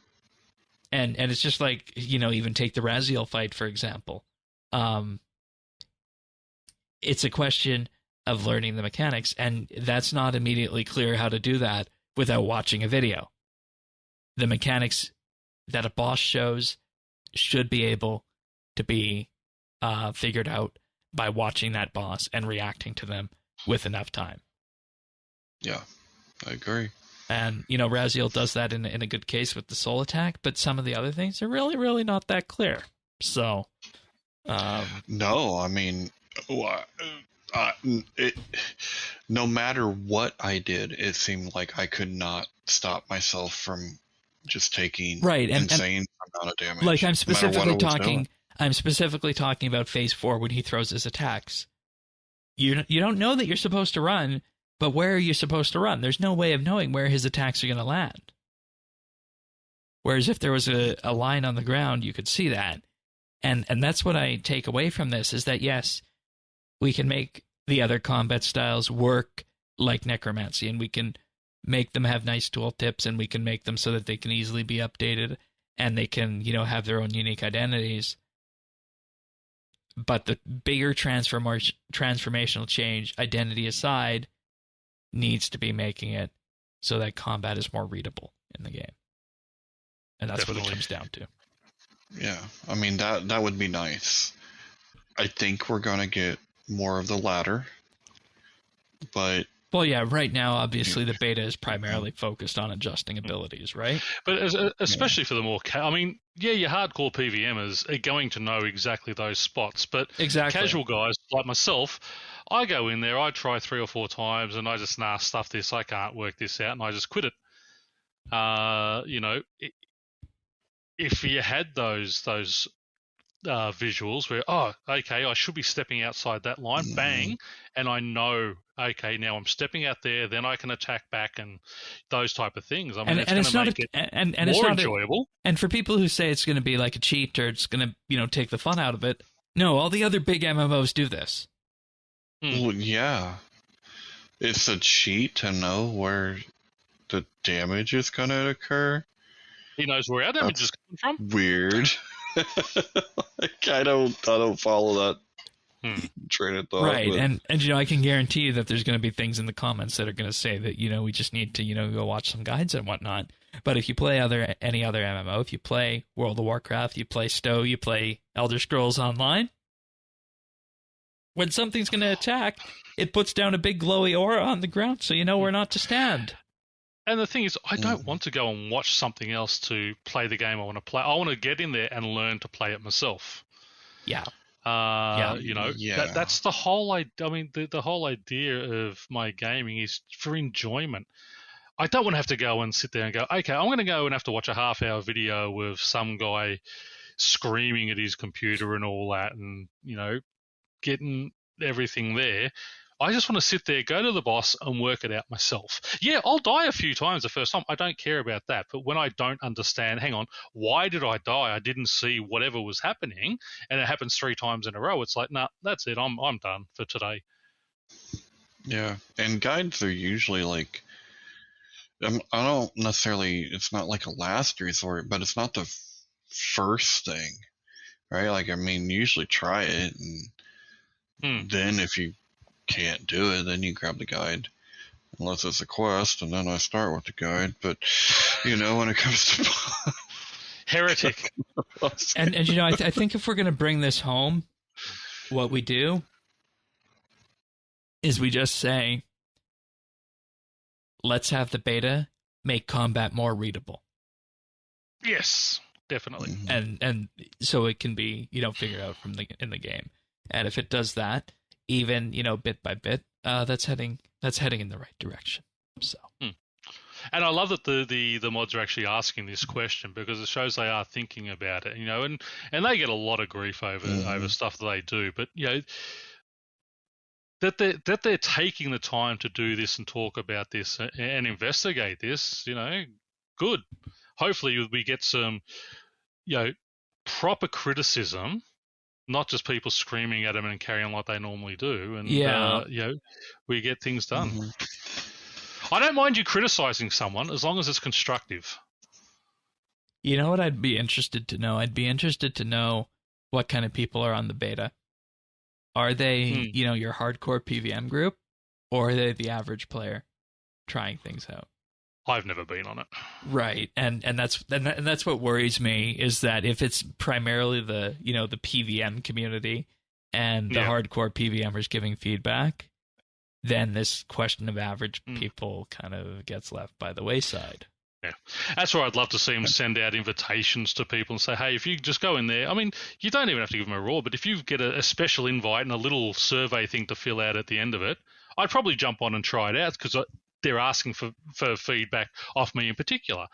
Speaker 1: And it's just like, even take the Raziel fight, for example. It's a question of learning the mechanics, and that's not immediately clear how to do that without watching a video. The mechanics that a boss shows should be able to be figured out by watching that boss and reacting to them with enough time.
Speaker 2: Yeah, I agree.
Speaker 1: And, Raziel does that in a good case with the soul attack, but some of the other things are really, really not that clear. So...
Speaker 2: no, I mean... no matter what I did, it seemed like I could not stop myself from just taking insane amount of damage.
Speaker 1: Like I'm specifically talking about phase 4 when he throws his attacks. You don't know that you're supposed to run, but where are you supposed to run? There's no way of knowing where his attacks are going to land. Whereas if there was a line on the ground, you could see that. And that's what I take away from this, is that yes, we can make the other combat styles work like necromancy, and we can make them have nice tooltips, and we can make them so that they can easily be updated, and they can, have their own unique identities. But the bigger transformational change, identity aside, needs to be making it so that combat is more readable in the game. And that's what it comes down to.
Speaker 2: Yeah, I mean, that would be nice. I think we're going to get more of the latter, but...
Speaker 1: Well, yeah, right now, obviously, the beta is primarily focused on adjusting abilities, right?
Speaker 3: But especially for the more... your hardcore PVMers are going to know exactly those spots, but casual guys like myself, I go in there, I try 3 or 4 times, and I just, stuff this, I can't work this out, and I just quit it. If you had those visuals where, I should be stepping outside that line, bang, and I know, now I'm stepping out there, then I can attack back, and those type of things. I mean, it's going to make it more enjoyable.
Speaker 1: And for people who say it's going to be like a cheat or it's going to, take the fun out of it, no, all the other big MMOs do this.
Speaker 2: Well, yeah. It's a cheat to know where the damage is going to occur.
Speaker 3: He knows where our damage is coming from.
Speaker 2: Weird. I don't follow that train of thought.
Speaker 1: Right, and I can guarantee you that there's going to be things in the comments that are going to say that we just need to go watch some guides and whatnot. But if you play any other MMO, if you play World of Warcraft, you play STO, you play Elder Scrolls Online, when something's going to attack, it puts down a big glowy aura on the ground, so you know where not to stand.
Speaker 3: And the thing is, I don't want to go and watch something else to play the game I want to play. I want to get in there and learn to play it myself.
Speaker 1: Yeah.
Speaker 3: That's the whole idea. I mean, the whole idea of my gaming is for enjoyment. I don't want to have to go and sit there and go, okay, I'm going to go and have to watch a half-hour video of some guy screaming at his computer and all that and, getting everything there. I just want to sit there, go to the boss, and work it out myself. Yeah, I'll die a few times the first time. I don't care about that. But when I don't understand, hang on, why did I die? I didn't see whatever was happening, and it happens 3 times in a row. It's like, nah, that's it. I'm done for today.
Speaker 2: Yeah, and guides are usually like, I don't necessarily, it's not like a last resort, but it's not the first thing, right? Like, I mean, usually try it, and then if you can't do it, then you grab the guide, unless it's a quest, and then I start with the guide. But when it comes to
Speaker 3: heretic,
Speaker 1: and I think if we're gonna bring this home, what we do is we just say, let's have the beta make combat more readable.
Speaker 3: Yes, definitely,
Speaker 1: and so it can be figured out in the game, and if it does that, even bit by bit, that's heading in the right direction. So,
Speaker 3: and I love that the mods are actually asking this question, because it shows they are thinking about it, and they get a lot of grief over stuff that they do, but that they're taking the time to do this and talk about this and investigate this, good. Hopefully we get some proper criticism, not just people screaming at them and carrying on like they normally do. And, we get things done. Mm-hmm. I don't mind you criticizing someone as long as it's constructive.
Speaker 1: You know what I'd be interested to know? I'd be interested to know what kind of people are on the beta. Are they, your hardcore PVM group, or are they the average player trying things out?
Speaker 3: I've never been on it.
Speaker 1: Right, and that's what worries me, is that if it's primarily the the PVM community and the hardcore PVMers giving feedback, then this question of average people kind of gets left by the wayside.
Speaker 3: Yeah, that's where I'd love to see them send out invitations to people and say, hey, if you just go in there, I mean, you don't even have to give them a raw, but if you get a special invite and a little survey thing to fill out at the end of it, I'd probably jump on and try it out, because they're asking for feedback off me in particular.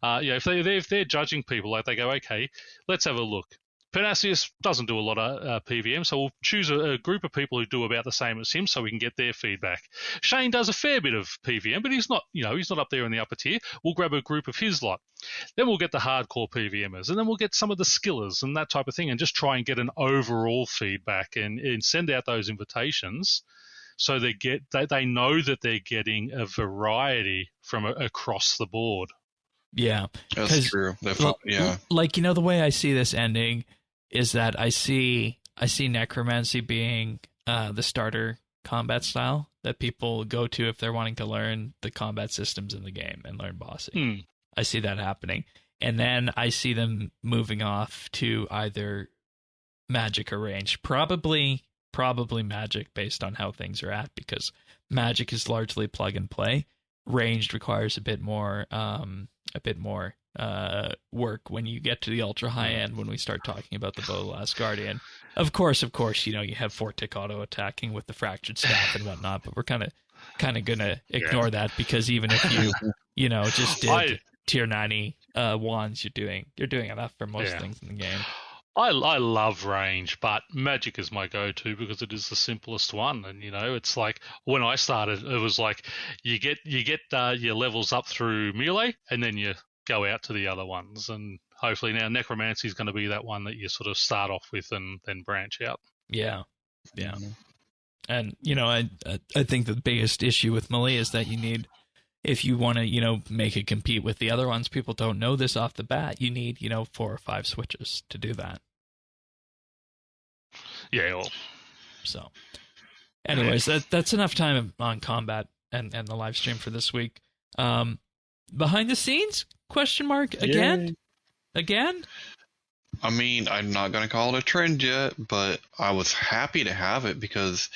Speaker 3: If they're judging people, like they go, okay, let's have a look. Pernasius doesn't do a lot of PVM, so we'll choose a group of people who do about the same as him, so we can get their feedback. Shane does a fair bit of PVM, but he's not up there in the upper tier. We'll grab a group of his lot. Then we'll get the hardcore PVMers, and then we'll get some of the skillers and that type of thing, and just try and get an overall feedback and send out those invitations, so they know that they're getting a variety from across the board.
Speaker 1: Yeah,
Speaker 2: that's true.
Speaker 1: Like the way I see this ending is that I see necromancy being the starter combat style that people go to if they're wanting to learn the combat systems in the game and learn bossing. I see that happening, and then I see them moving off to either magic or range, probably magic, based on how things are at, because magic is largely plug and play. Ranged requires a bit more work when you get to the ultra high end, when we start talking about the Bow of the Last Guardian. Of course, you have Fortic auto attacking with the fractured staff and whatnot, but we're kind of gonna ignore that, because even if you just did tier 90 wands, you're doing enough for most things in the game.
Speaker 3: I love range, but magic is my go-to because it is the simplest one. And it's like when I started, it was like you get your levels up through melee, and then you go out to the other ones. And hopefully now necromancy is going to be that one that you sort of start off with and then branch out.
Speaker 1: Yeah. And I think the biggest issue with melee is that you need, if you want to make it compete with the other ones, people don't know this off the bat, you need 4 or 5 switches to do that.
Speaker 3: Yeah. Well.
Speaker 1: So, anyways, that's enough time on combat and the live stream for this week. Behind the scenes? Question mark again? Yay. Again?
Speaker 2: I mean, I'm not going to call it a trend yet, but I was happy to have it because,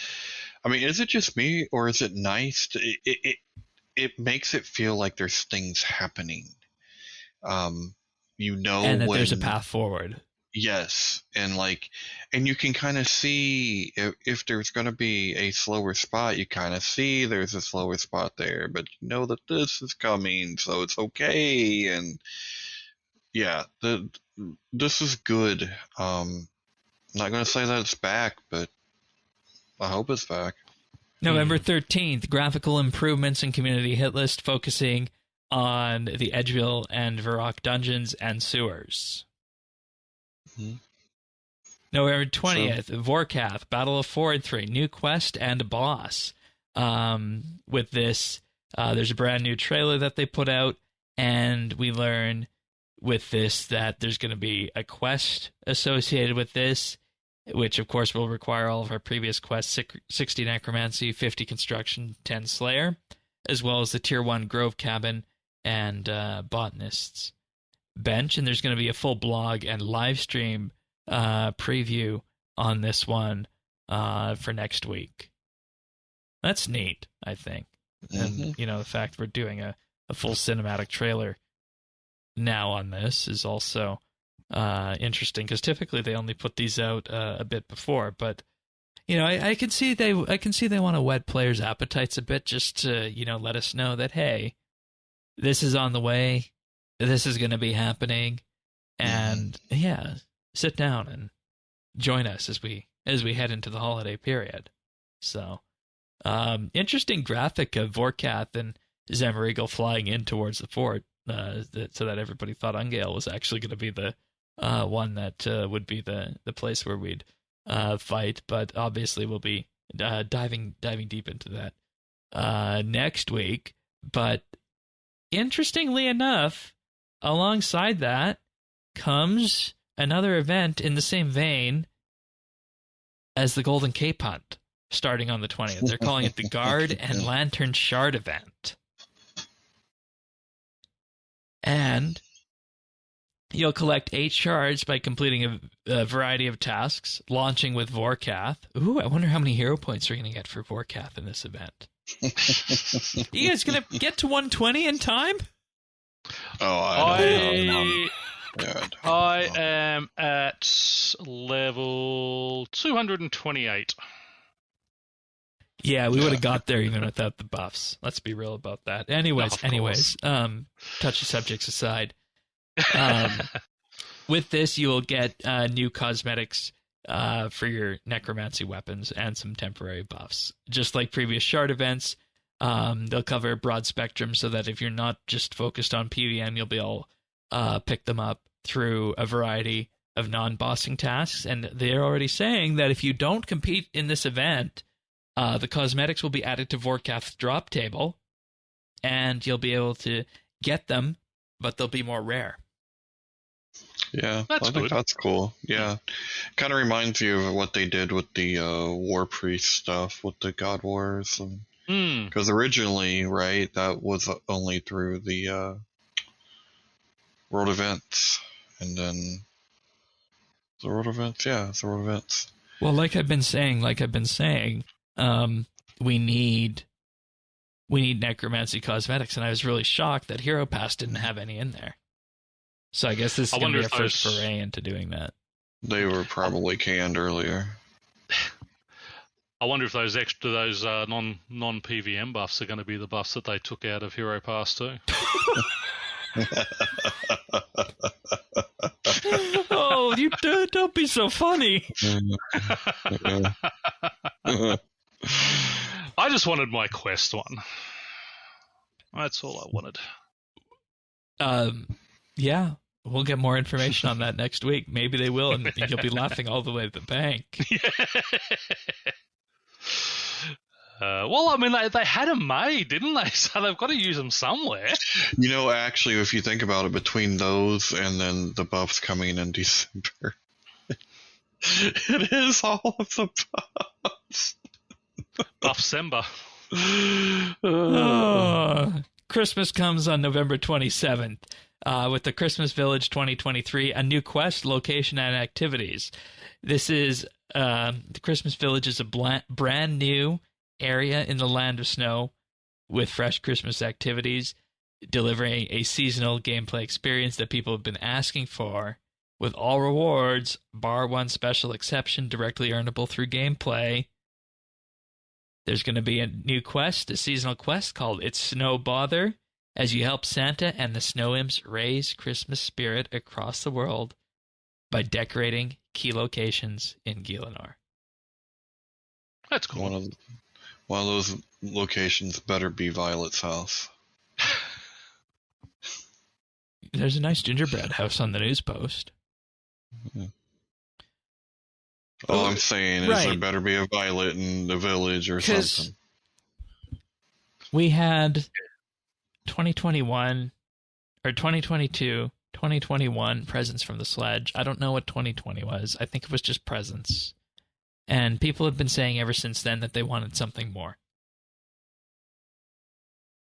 Speaker 2: I mean, is it just me, or is it nice? It makes it feel like there's things happening. And that
Speaker 1: there's a path forward.
Speaker 2: Yes, and you can kind of see if there's going to be a slower spot, you kind of see there's a slower spot there, but you know that this is coming, so it's okay. And yeah, this is good. I'm not going to say that it's back, but I hope it's back.
Speaker 1: November 13th, graphical improvements and community hit list focusing on the Edgeville and Varrock dungeons and sewers.
Speaker 2: Mm-hmm.
Speaker 1: November 20th, Vorkath, Battle of Fordthry, new quest and boss. With this, there's a brand new trailer that they put out, and we learn with this that there's going to be a quest associated with this, which of course will require all of our previous quests, 60 Necromancy, 50 Construction, 10 Slayer, as well as the Tier 1 Grove Cabin and Botanist's Bench. And there's going to be a full blog and live stream preview on this one for next week. That's neat, I think. And, the fact we're doing a full cinematic trailer now on this is also interesting, because typically they only put these out a bit before. But, I can see they want to whet players' appetites a bit, just to, let us know that, hey, this is on the way, this is going to be happening, and, sit down and join us as we head into the holiday period. So, interesting graphic of Vorkath and Zemregal flying in towards the fort, so that everybody thought Ungale was actually going to be the one that would be the place where we'd fight. But obviously we'll be diving deep into that next week. But interestingly enough, alongside that comes another event in the same vein as the Golden Cape Hunt, starting on the 20th. They're calling it the Guard and Lantern Shard event. And you'll collect 8 shards by completing a variety of tasks, launching with Vorkath. Ooh, I wonder how many hero points we're going to get for Vorkath in this event. You guys going to get to 120 in time?
Speaker 2: Oh, I don't know.
Speaker 3: I am at level 228.
Speaker 1: Yeah, we would have got there even without the buffs. Let's be real about that. Anyways, touchy subjects aside. With this, you will get new cosmetics for your necromancy weapons and some temporary buffs. Just like previous shard events, they'll cover a broad spectrum so that if you're not just focused on PvM, you'll be able pick them up through a variety of non-bossing tasks. And they're already saying that if you don't compete in this event, the cosmetics will be added to Vorkath's drop table, and you'll be able to get them, but they'll be more rare.
Speaker 2: Yeah, I think that's cool. Yeah. Kind of reminds you of what they did with the War Priest stuff with the God Wars. Because originally, right, that was only through the world events. And then the world events, it's the world events.
Speaker 1: Well, like I've been saying, we need necromancy cosmetics, and I was really shocked that Hero Pass didn't have any in there. So I guess this is going to be our first foray into doing that.
Speaker 2: They were probably canned earlier.
Speaker 3: I wonder if those non-PVM buffs are going to be the buffs that they took out of Hero Pass too.
Speaker 1: Oh, you don't be so funny.
Speaker 3: I just wanted my quest one. That's all I wanted.
Speaker 1: Yeah, we'll get more information on that next week. Maybe they will, and you'll be laughing all the way to the bank.
Speaker 3: Well, I mean, they had them made, didn't they? So they've got to use them somewhere.
Speaker 2: Actually, if you think about it, between those and then the buffs coming in December, it is all of the buffs.
Speaker 3: Buffsember.
Speaker 1: Christmas comes on November 27th with the Christmas Village 2023, a new quest, location, and activities. This is the Christmas Village is a brand new area in the Land of Snow with fresh Christmas activities, delivering a seasonal gameplay experience that people have been asking for, with all rewards, bar one special exception, directly earnable through gameplay. There's going to be a new quest, a seasonal quest called It's Snow Bother, as you help Santa and the Snow Imps raise Christmas spirit across the world by decorating key locations in Gielinor.
Speaker 3: That's cool.
Speaker 2: One of those locations better be Violet's house.
Speaker 1: There's a nice gingerbread house on the news post.
Speaker 2: Mm-hmm. All I'm saying is there better be a Violet in the village or something.
Speaker 1: We had 2021 or 2022, 2021 presents from the sledge. I don't know what 2020 was. I think it was just presents. And people have been saying ever since then that they wanted something more.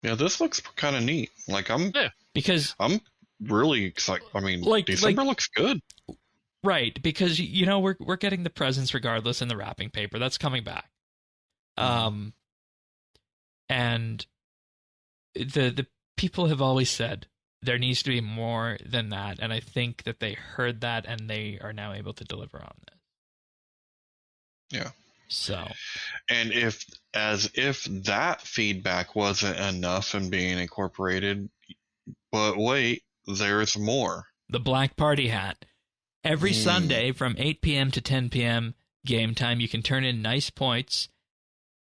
Speaker 2: Yeah, this looks kind of neat. Like I'm really excited. I mean, December looks good.
Speaker 1: Right, because we're getting the presents regardless in the wrapping paper. That's coming back. And the people have always said there needs to be more than that, and I think that they heard that and they are now able to deliver on this.
Speaker 2: Yeah.
Speaker 1: So,
Speaker 2: and if that feedback wasn't enough in being incorporated, but wait, there's more.
Speaker 1: The Black Partyhat. Every Sunday from 8 p.m. to 10 p.m. game time, you can turn in nice points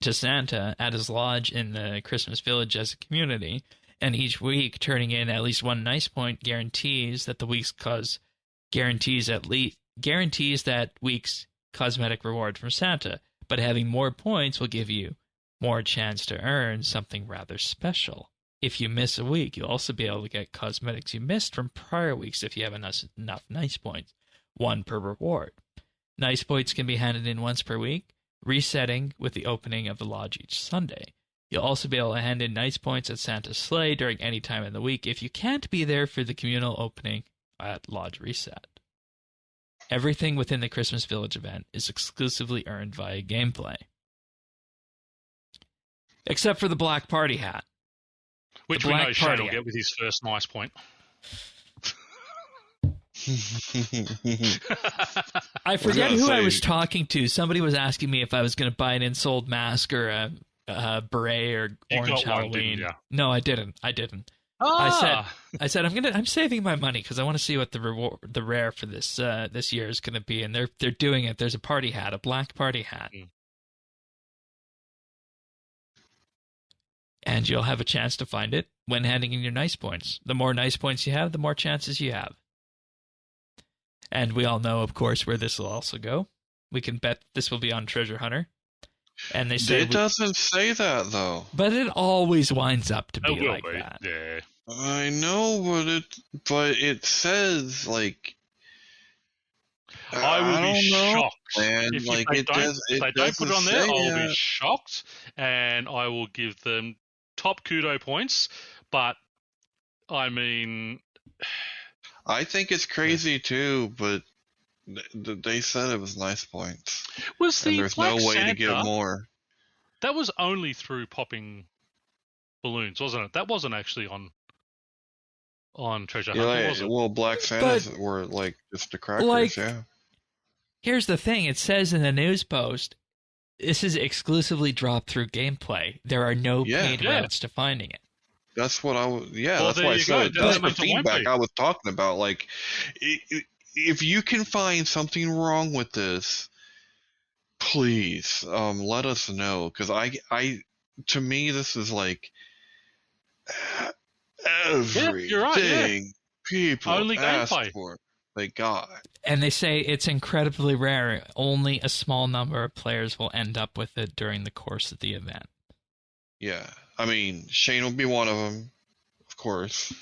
Speaker 1: to Santa at his lodge in the Christmas Village as a community. And each week, turning in at least one nice point guarantees that that week's cosmetic reward from Santa. But having more points will give you more chance to earn something rather special. If you miss a week, you'll also be able to get cosmetics you missed from prior weeks if you have enough nice points. 1 per reward. Nice points can be handed in once per week, resetting with the opening of the lodge each Sunday. You'll also be able to hand in nice points at Santa's sleigh during any time in the week if you can't be there for the communal opening at Lodge Reset. Everything within the Christmas Village event is exclusively earned via gameplay. Except for the Black Partyhat.
Speaker 3: Which we know Shane will get with his first nice point.
Speaker 1: I forget who I was talking to. Somebody was asking me if I was going to buy an insold mask or a beret or orange Halloween. No, I didn't. I said I'm saving my money because I want to see what the rare for this year is going to be, and they're doing it. There's a party hat, a black party hat. And you'll have a chance to find it when handing in your nice points. The more nice points you have, the more chances you have. And we all know, of course, where this will also go. We can bet this will be on Treasure Hunter. And they say
Speaker 2: it doesn't say that, though.
Speaker 1: But it always winds up to be like that.
Speaker 3: Yeah.
Speaker 2: I know, but it says, like...
Speaker 3: I will be shocked.
Speaker 2: Man.
Speaker 3: If
Speaker 2: like,
Speaker 3: they don't put it on there, I'll be shocked, and I will give them top kudo points. But, I mean...
Speaker 2: I think it's crazy, too, but they said it was nice points.
Speaker 3: And
Speaker 2: there's no way to get more.
Speaker 3: That was only through popping balloons, wasn't it? That wasn't actually on Treasure Hunter, was it?
Speaker 2: Well, Black Santas were, like, just the crackers, yeah.
Speaker 1: Here's the thing. It says in the news post, this is exclusively dropped through gameplay. There are no paid routes to finding it.
Speaker 2: That's what that's why I said that's the feedback I was talking about. Like, if you can find something wrong with this, please, let us know. Because to me, this is like everything people
Speaker 3: only
Speaker 2: ask
Speaker 3: gameplay
Speaker 2: for, they got.
Speaker 1: And they say it's incredibly rare. Only a small number of players will end up with it during the course of the event.
Speaker 2: Yeah. I mean, Shane will be one of them, of course.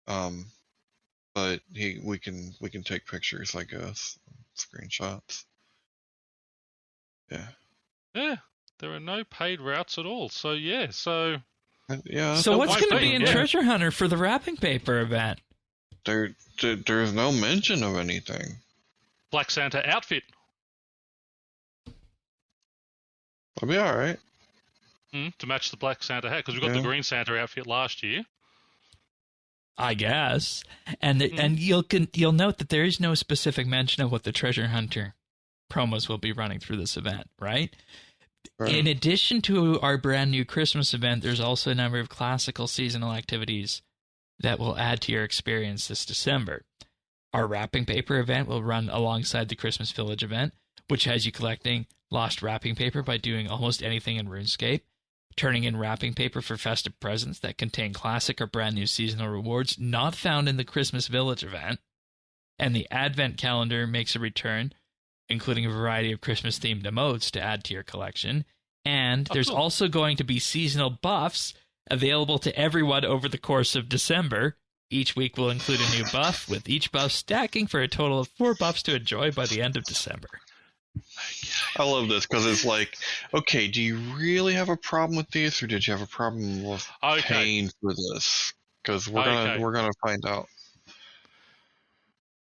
Speaker 2: But we can take pictures, I guess, screenshots. Yeah.
Speaker 3: Yeah, there are no paid routes at all. So
Speaker 1: So what's going to be in Treasure Hunter for the wrapping paper event?
Speaker 2: There's no mention of anything.
Speaker 3: Black Santa outfit.
Speaker 2: I'll be all right.
Speaker 3: To match the Black Santa hat, because we got the Green Santa outfit last year.
Speaker 1: I guess, and you'll note that there is no specific mention of what the Treasure Hunter promos will be running through this event, right? In addition to our brand new Christmas event, there's also a number of classical seasonal activities that will add to your experience this December. Our wrapping paper event will run alongside the Christmas Village event, which has you collecting lost wrapping paper by doing almost anything in RuneScape, turning in wrapping paper for festive presents that contain classic or brand new seasonal rewards not found in the Christmas Village event, and the Advent calendar makes a return, including a variety of Christmas-themed emotes to add to your collection. And there's also going to be seasonal buffs available to everyone over the course of December. Each week will include a new buff, with each buff stacking for a total of 4 buffs to enjoy by the end of December.
Speaker 2: I love this because it's like, okay, do you really have a problem with these, or did you have a problem with paying for this? Because we're gonna find out.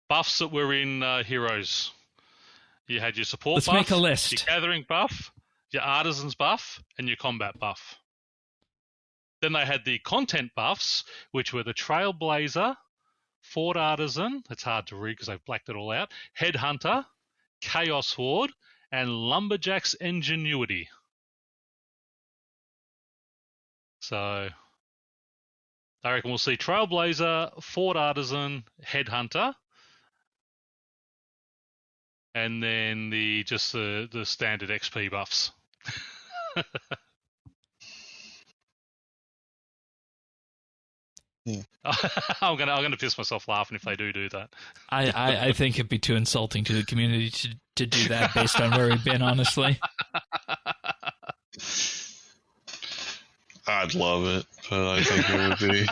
Speaker 3: Buffs that were in Heroes. You had your support
Speaker 1: Let's
Speaker 3: buff,
Speaker 1: make a list.
Speaker 3: your gathering buff, your artisans buff, and your combat buff. Then they had the content buffs, which were the Trailblazer, Fort Artisan, it's hard to read because they've blacked it all out, Headhunter, Chaos Horde, and Lumberjack's Ingenuity. So I reckon we'll see Trailblazer, Fort Artisan, Headhunter, and then the standard XP buffs. I'm gonna piss myself laughing if they do that.
Speaker 1: I think it'd be too insulting to the community to do that based on where we've been, honestly.
Speaker 2: I'd love it, but I think it would be.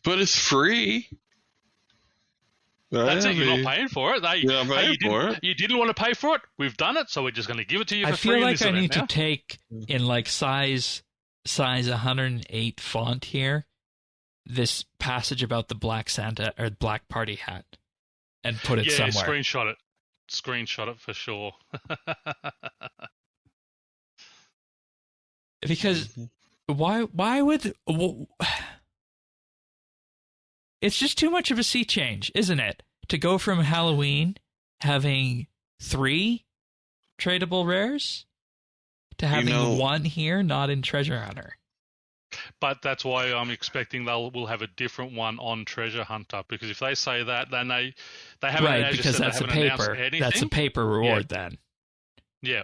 Speaker 2: But it's free.
Speaker 3: That's it. You're not paying for it.
Speaker 2: You
Speaker 3: didn't want to pay for it. We've done it, so we're just going to give it to you for free.
Speaker 1: I feel like I need to take in like size 108 font here this passage about the Black Santa or Black Partyhat and put it somewhere.
Speaker 3: Screenshot it for sure.
Speaker 1: Because why would it's just too much of a sea change, isn't it? To go from Halloween having 3 tradable rares to having 1 here, not in Treasure Hunter.
Speaker 3: But that's why I'm expecting we'll have a different one on Treasure Hunter, because if they say that, then they haven't.
Speaker 1: Right, because that's a paper. That's a paper reward then.
Speaker 3: Yeah.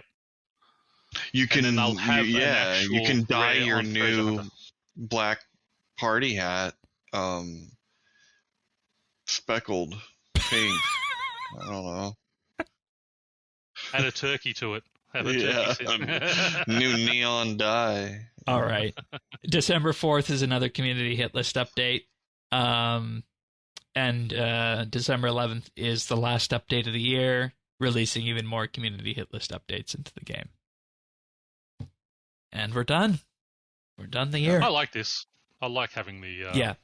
Speaker 2: You can you can dye your new Black Party Hat speckled pink. I don't know.
Speaker 3: Add a turkey to it.
Speaker 2: New neon dye.
Speaker 1: All right. December 4th is another community hit list update. And December 11th is the last update of the year, releasing even more community hit list updates into the game. And we're done. We're done the year.
Speaker 3: I like this. I like having the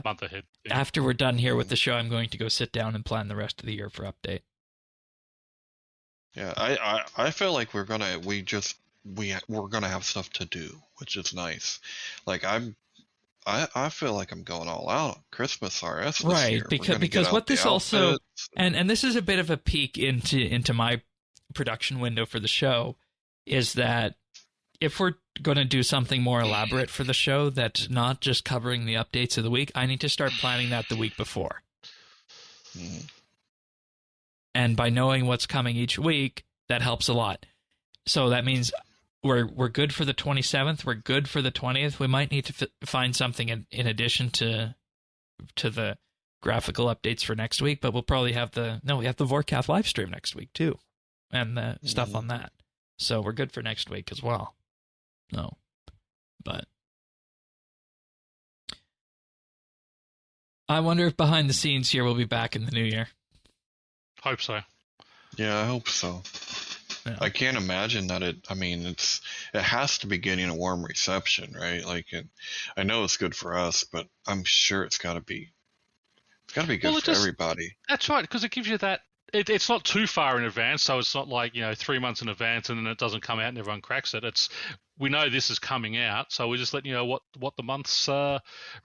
Speaker 3: month ahead thing.
Speaker 1: After we're done here with the show, I'm going to go sit down and plan the rest of the year for update.
Speaker 2: Yeah, I feel like we're gonna have stuff to do, which is nice. Like I feel like I'm going all out on Christmas RS this year.
Speaker 1: Because what this also and this is a bit of a peek into my production window for the show, is that if we're going to do something more elaborate for the show that's not just covering the updates of the week, I need to start planning that the week before.
Speaker 2: Mm.
Speaker 1: And by knowing what's coming each week, that helps a lot. So that means we're good for the 27th. We're good for the 20th. We might need to find something in addition to the graphical updates for next week. But we'll probably have we have the Vorkath live stream next week too, and the stuff on that. So we're good for next week as well. No, but I wonder if behind the scenes here we'll be back in the new year.
Speaker 3: Hope so.
Speaker 2: Yeah, I hope so. Yeah. I can't imagine that it has to be getting a warm reception, right? Like, I know it's good for us, but I'm sure it's got to be good for everybody.
Speaker 3: That's right, because it gives you that. It's not too far in advance, so it's not like 3 months in advance and then it doesn't come out and everyone cracks it. We know this is coming out, so we're just letting you know what the month's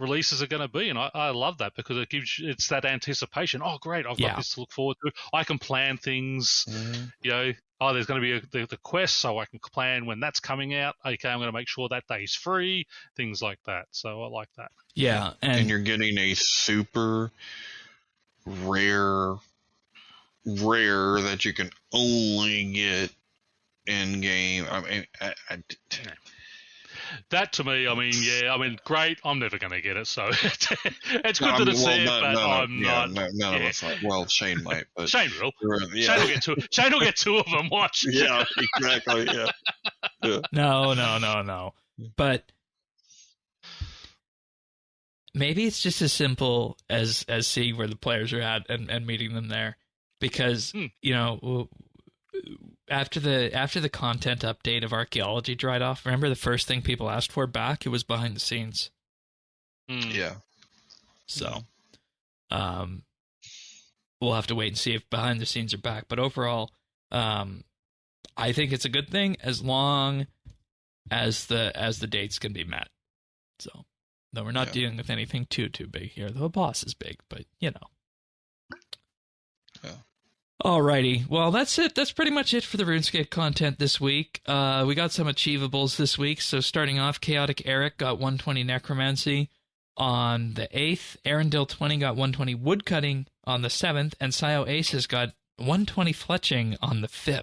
Speaker 3: releases are going to be, and I love that because it's that anticipation. Oh, great! I've got this to look forward to. I can plan things. Mm-hmm. There's going to be the quest, so I can plan when that's coming out. Okay, I'm going to make sure that day's free. Things like that. So I like that.
Speaker 1: Yeah,
Speaker 2: and you're getting a super rare rare that you can only get in game. I mean,
Speaker 3: that to me, I mean, yeah, I mean, great. I'm never going to get it, so it's good that it's
Speaker 2: well,
Speaker 3: there, but I'm not.
Speaker 2: None of us. Well, Shane might, but
Speaker 3: Shane will.
Speaker 2: Yeah.
Speaker 3: Shane will get two. Shane will get two of them. Watch.
Speaker 2: Yeah, exactly. Yeah.
Speaker 1: No. But maybe it's just as simple as seeing where the players are at and meeting them there, because you know, after the content update of archaeology dried off, remember the first thing people asked for back? It was behind the scenes.
Speaker 2: Yeah.
Speaker 1: So, we'll have to wait and see if behind the scenes are back. But overall, I think it's a good thing as long as the dates can be met. So, no, we're not dealing with anything too big here. The boss is big, but you know.
Speaker 2: Yeah.
Speaker 1: Alrighty, well that's it. That's pretty much it for the RuneScape content this week. We got some achievables this week. So starting off, Chaotic Eric got 120 Necromancy on the 8th. Arendelle 20 got 120 Woodcutting on the 7th, and Sio Aces got 120 Fletching on the 5th.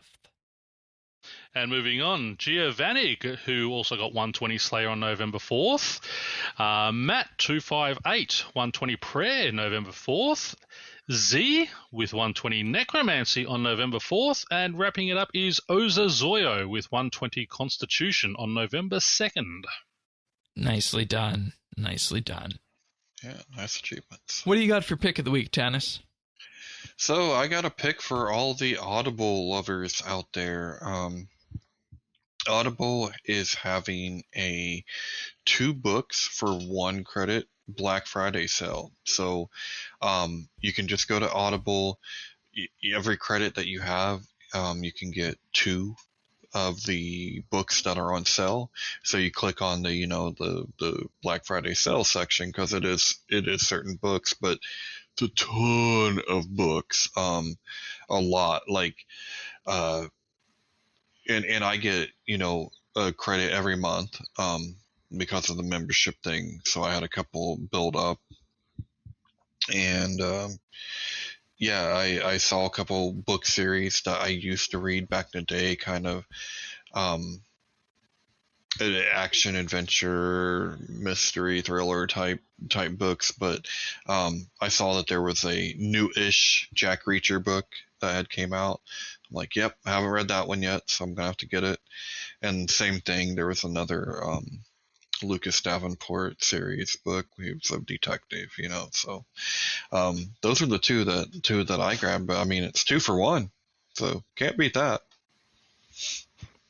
Speaker 3: And moving on, Giovanni, who also got 120 Slayer on November 4th. Matt 258, 120 Prayer November 4th. Z with 120 Necromancy on November 4th, and wrapping it up is Oza Zoyo with 120 Constitution on November 2nd. Nicely done.
Speaker 2: Yeah, nice achievements.
Speaker 1: What do you got for pick of the week, Tanis?
Speaker 2: So I got a pick for all the Audible lovers out there. Audible is having a 2 books for 1 credit Black Friday sale. So you can just go to Audible. Every credit that you have, you can get 2 of the books that are on sale. So you click on the the Black Friday sale section, because it is certain books, but it's a ton of books, a lot, like and I get a credit every month because of the membership thing. So I had a couple build up, and I saw a couple book series that I used to read back in the day, kind of action, adventure, mystery, thriller type books. But I saw that there was a new-ish Jack Reacher book that had came out. I'm like, yep, I haven't read that one yet, so I'm gonna have to get it. And same thing, there was another Lucas Davenport series book. He was a detective, So those are the two that I grabbed. But I mean, it's 2 for 1, so can't beat that.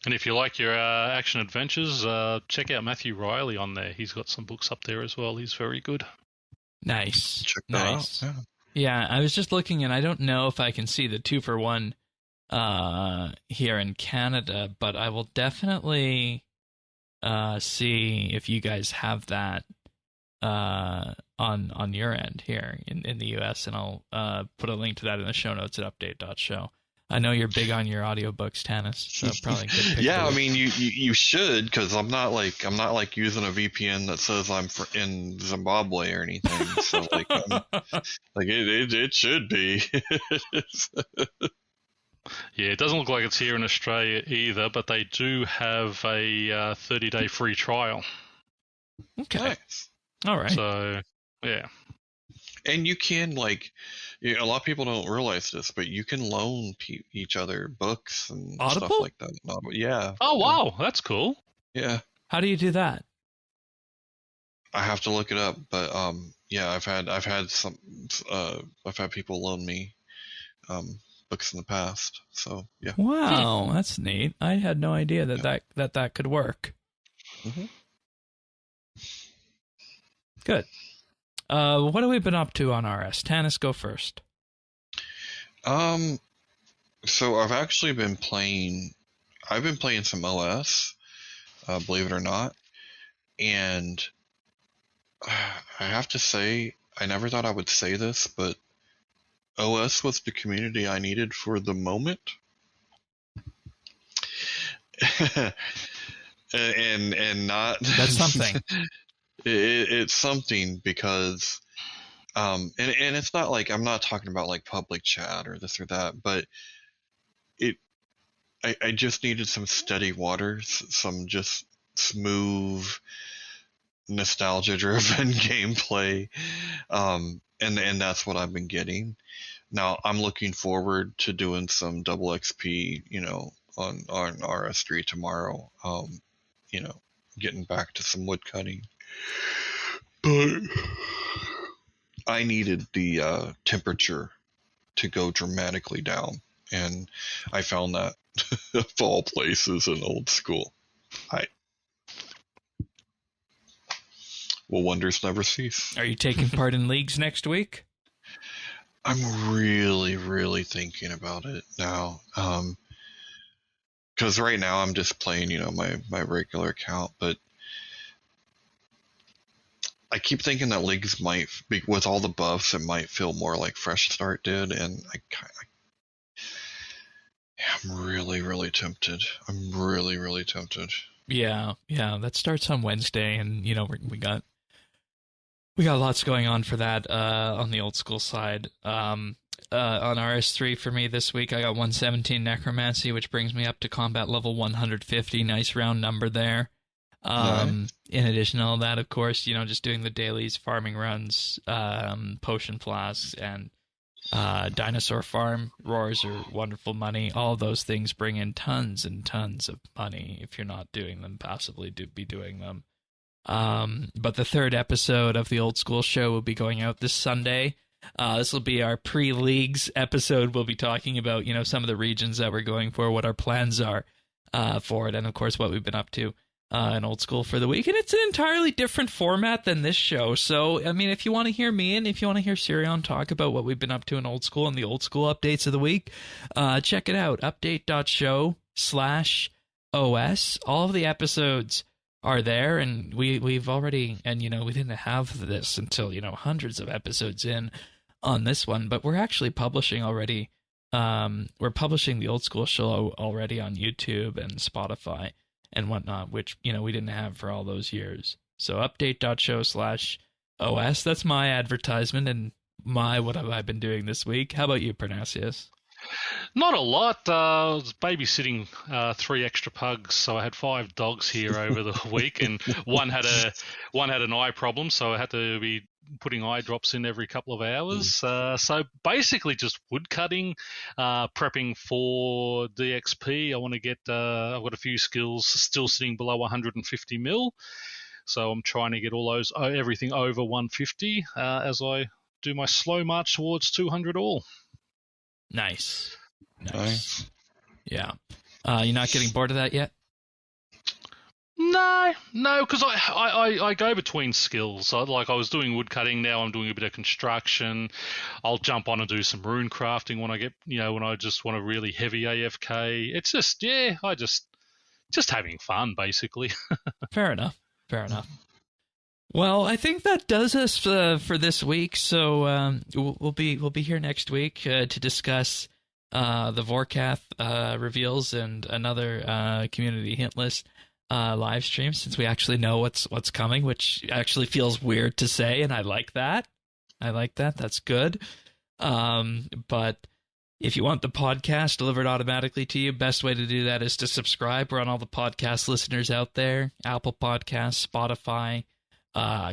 Speaker 3: And if you like your action adventures, check out Matthew Riley on there. He's got some books up there as well. He's very good.
Speaker 1: Nice.
Speaker 2: Check that out.
Speaker 1: Yeah, I was just looking, and I don't know if I can see the 2 for 1 here in Canada, but I will definitely see if you guys have that on your end here in the US, and I'll put a link to that in the show notes at update.show. I know you're big on your audiobooks, Tanis, so probably a good pick.
Speaker 2: Yeah, I mean you should, because I'm not like using a VPN that says I'm in Zimbabwe or anything. So it should be.
Speaker 3: Yeah, it doesn't look like it's here in Australia either, but they do have a 30-day free trial.
Speaker 1: Okay.
Speaker 2: Nice.
Speaker 1: All right.
Speaker 3: So, yeah.
Speaker 2: And you can, a lot of people don't realize this, but you can loan each other books and
Speaker 1: Audible?
Speaker 2: stuff like that. Yeah.
Speaker 3: Oh, wow. That's cool.
Speaker 2: Yeah.
Speaker 1: How do you do that?
Speaker 2: I have to look it up, but yeah, I've had people loan me books in the past. So yeah.
Speaker 1: Wow, that's neat. I had no idea that could work.
Speaker 2: Mm-hmm.
Speaker 1: Good. What have we been up to on RS? Tanis, go first.
Speaker 2: So I've actually been playing. I've been playing some OS, believe it or not, and I have to say, I never thought I would say this, but OS was the community I needed for the moment. and not
Speaker 1: that's something.
Speaker 2: It's something, because And it's not like I'm not talking about like public chat or this or that, but I just needed some steady waters, some just smooth, nostalgia-driven gameplay, and that's what I've been getting. Now I'm looking forward to doing some double XP, on RS3 tomorrow. Getting back to some wood cutting, but I needed the temperature to go dramatically down, and I found that of all places in old school. Well, wonders never cease.
Speaker 1: Are you taking part in leagues next week?
Speaker 2: I'm really, really thinking about it now. Because right now I'm just playing, my regular account, but I keep thinking that leagues might, with all the buffs, it might feel more like Fresh Start did, and I'm really, really tempted. I'm really, really tempted.
Speaker 1: Yeah, that starts on Wednesday, and we got lots going on for that on the old school side. On RS3 for me this week, I got 117 Necromancy, which brings me up to combat level 150. Nice round number there.
Speaker 2: Nice.
Speaker 1: In addition to all that, of course, just doing the dailies, farming runs, potion flasks, and dinosaur farm roars are wonderful money. All those things bring in tons and tons of money. If you're not doing them passively, be doing them. But the third episode of the old school show will be going out this Sunday. This will be our pre-leagues episode. We'll be talking about some of the regions that we're going for, what our plans are for it, and of course what we've been up to in old school for the week. And it's an entirely different format than this show. So I mean, if you want to hear me and if you want to hear Sirion talk about what we've been up to in old school and the old school updates of the week, check it out. Update.show/OS. All of the episodes are there, and we've already, and we didn't have this until hundreds of episodes in on this one, but we're actually publishing already. We're publishing the old school show already on YouTube and Spotify and whatnot, which we didn't have for all those years. So update.show/OS. That's my advertisement and what have I been doing this week. How about you, Pernasius?
Speaker 3: Not a lot. I was babysitting 3 extra pugs, so I had 5 dogs here over the week, and one had an eye problem, so I had to be putting eye drops in every couple of hours. So basically just wood cutting, prepping for DXP. I want to get, I've got a few skills still sitting below 150 mil. So I'm trying to get everything over 150 as I do my slow march towards 200 all.
Speaker 1: Nice. Yeah. You're not getting bored of that yet?
Speaker 3: No, because I go between skills. I was doing wood cutting, now I'm doing a bit of construction. I'll jump on and do some rune crafting when I get, when I just want a really heavy AFK. It's just, just having fun, basically.
Speaker 1: Fair enough. Well, I think that does us for this week. So we'll be here next week to discuss the Vorkath reveals and another community hint list live stream, since we actually know what's coming, which actually feels weird to say, and I like that. That's good. But if you want the podcast delivered automatically to you, best way to do that is to subscribe. We're on all the podcast listeners out there: Apple Podcasts, Spotify,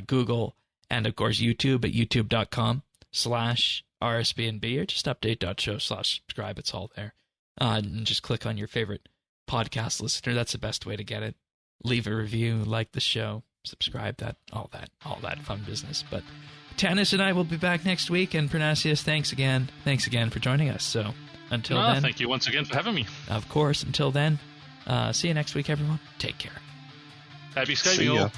Speaker 1: Google, and of course YouTube at youtube.com/RSBANDB, or just update.show/subscribe. It's all there. And just click on your favorite podcast listener. That's the best way to get it. Leave a review, like the show, subscribe, all that fun business. But Tanis and I will be back next week, and Pernasius, thanks again for joining us. So until then,
Speaker 3: thank you once again for having me.
Speaker 1: Of course. Until then, see you next week, everyone. Take care.
Speaker 3: Happy skating all.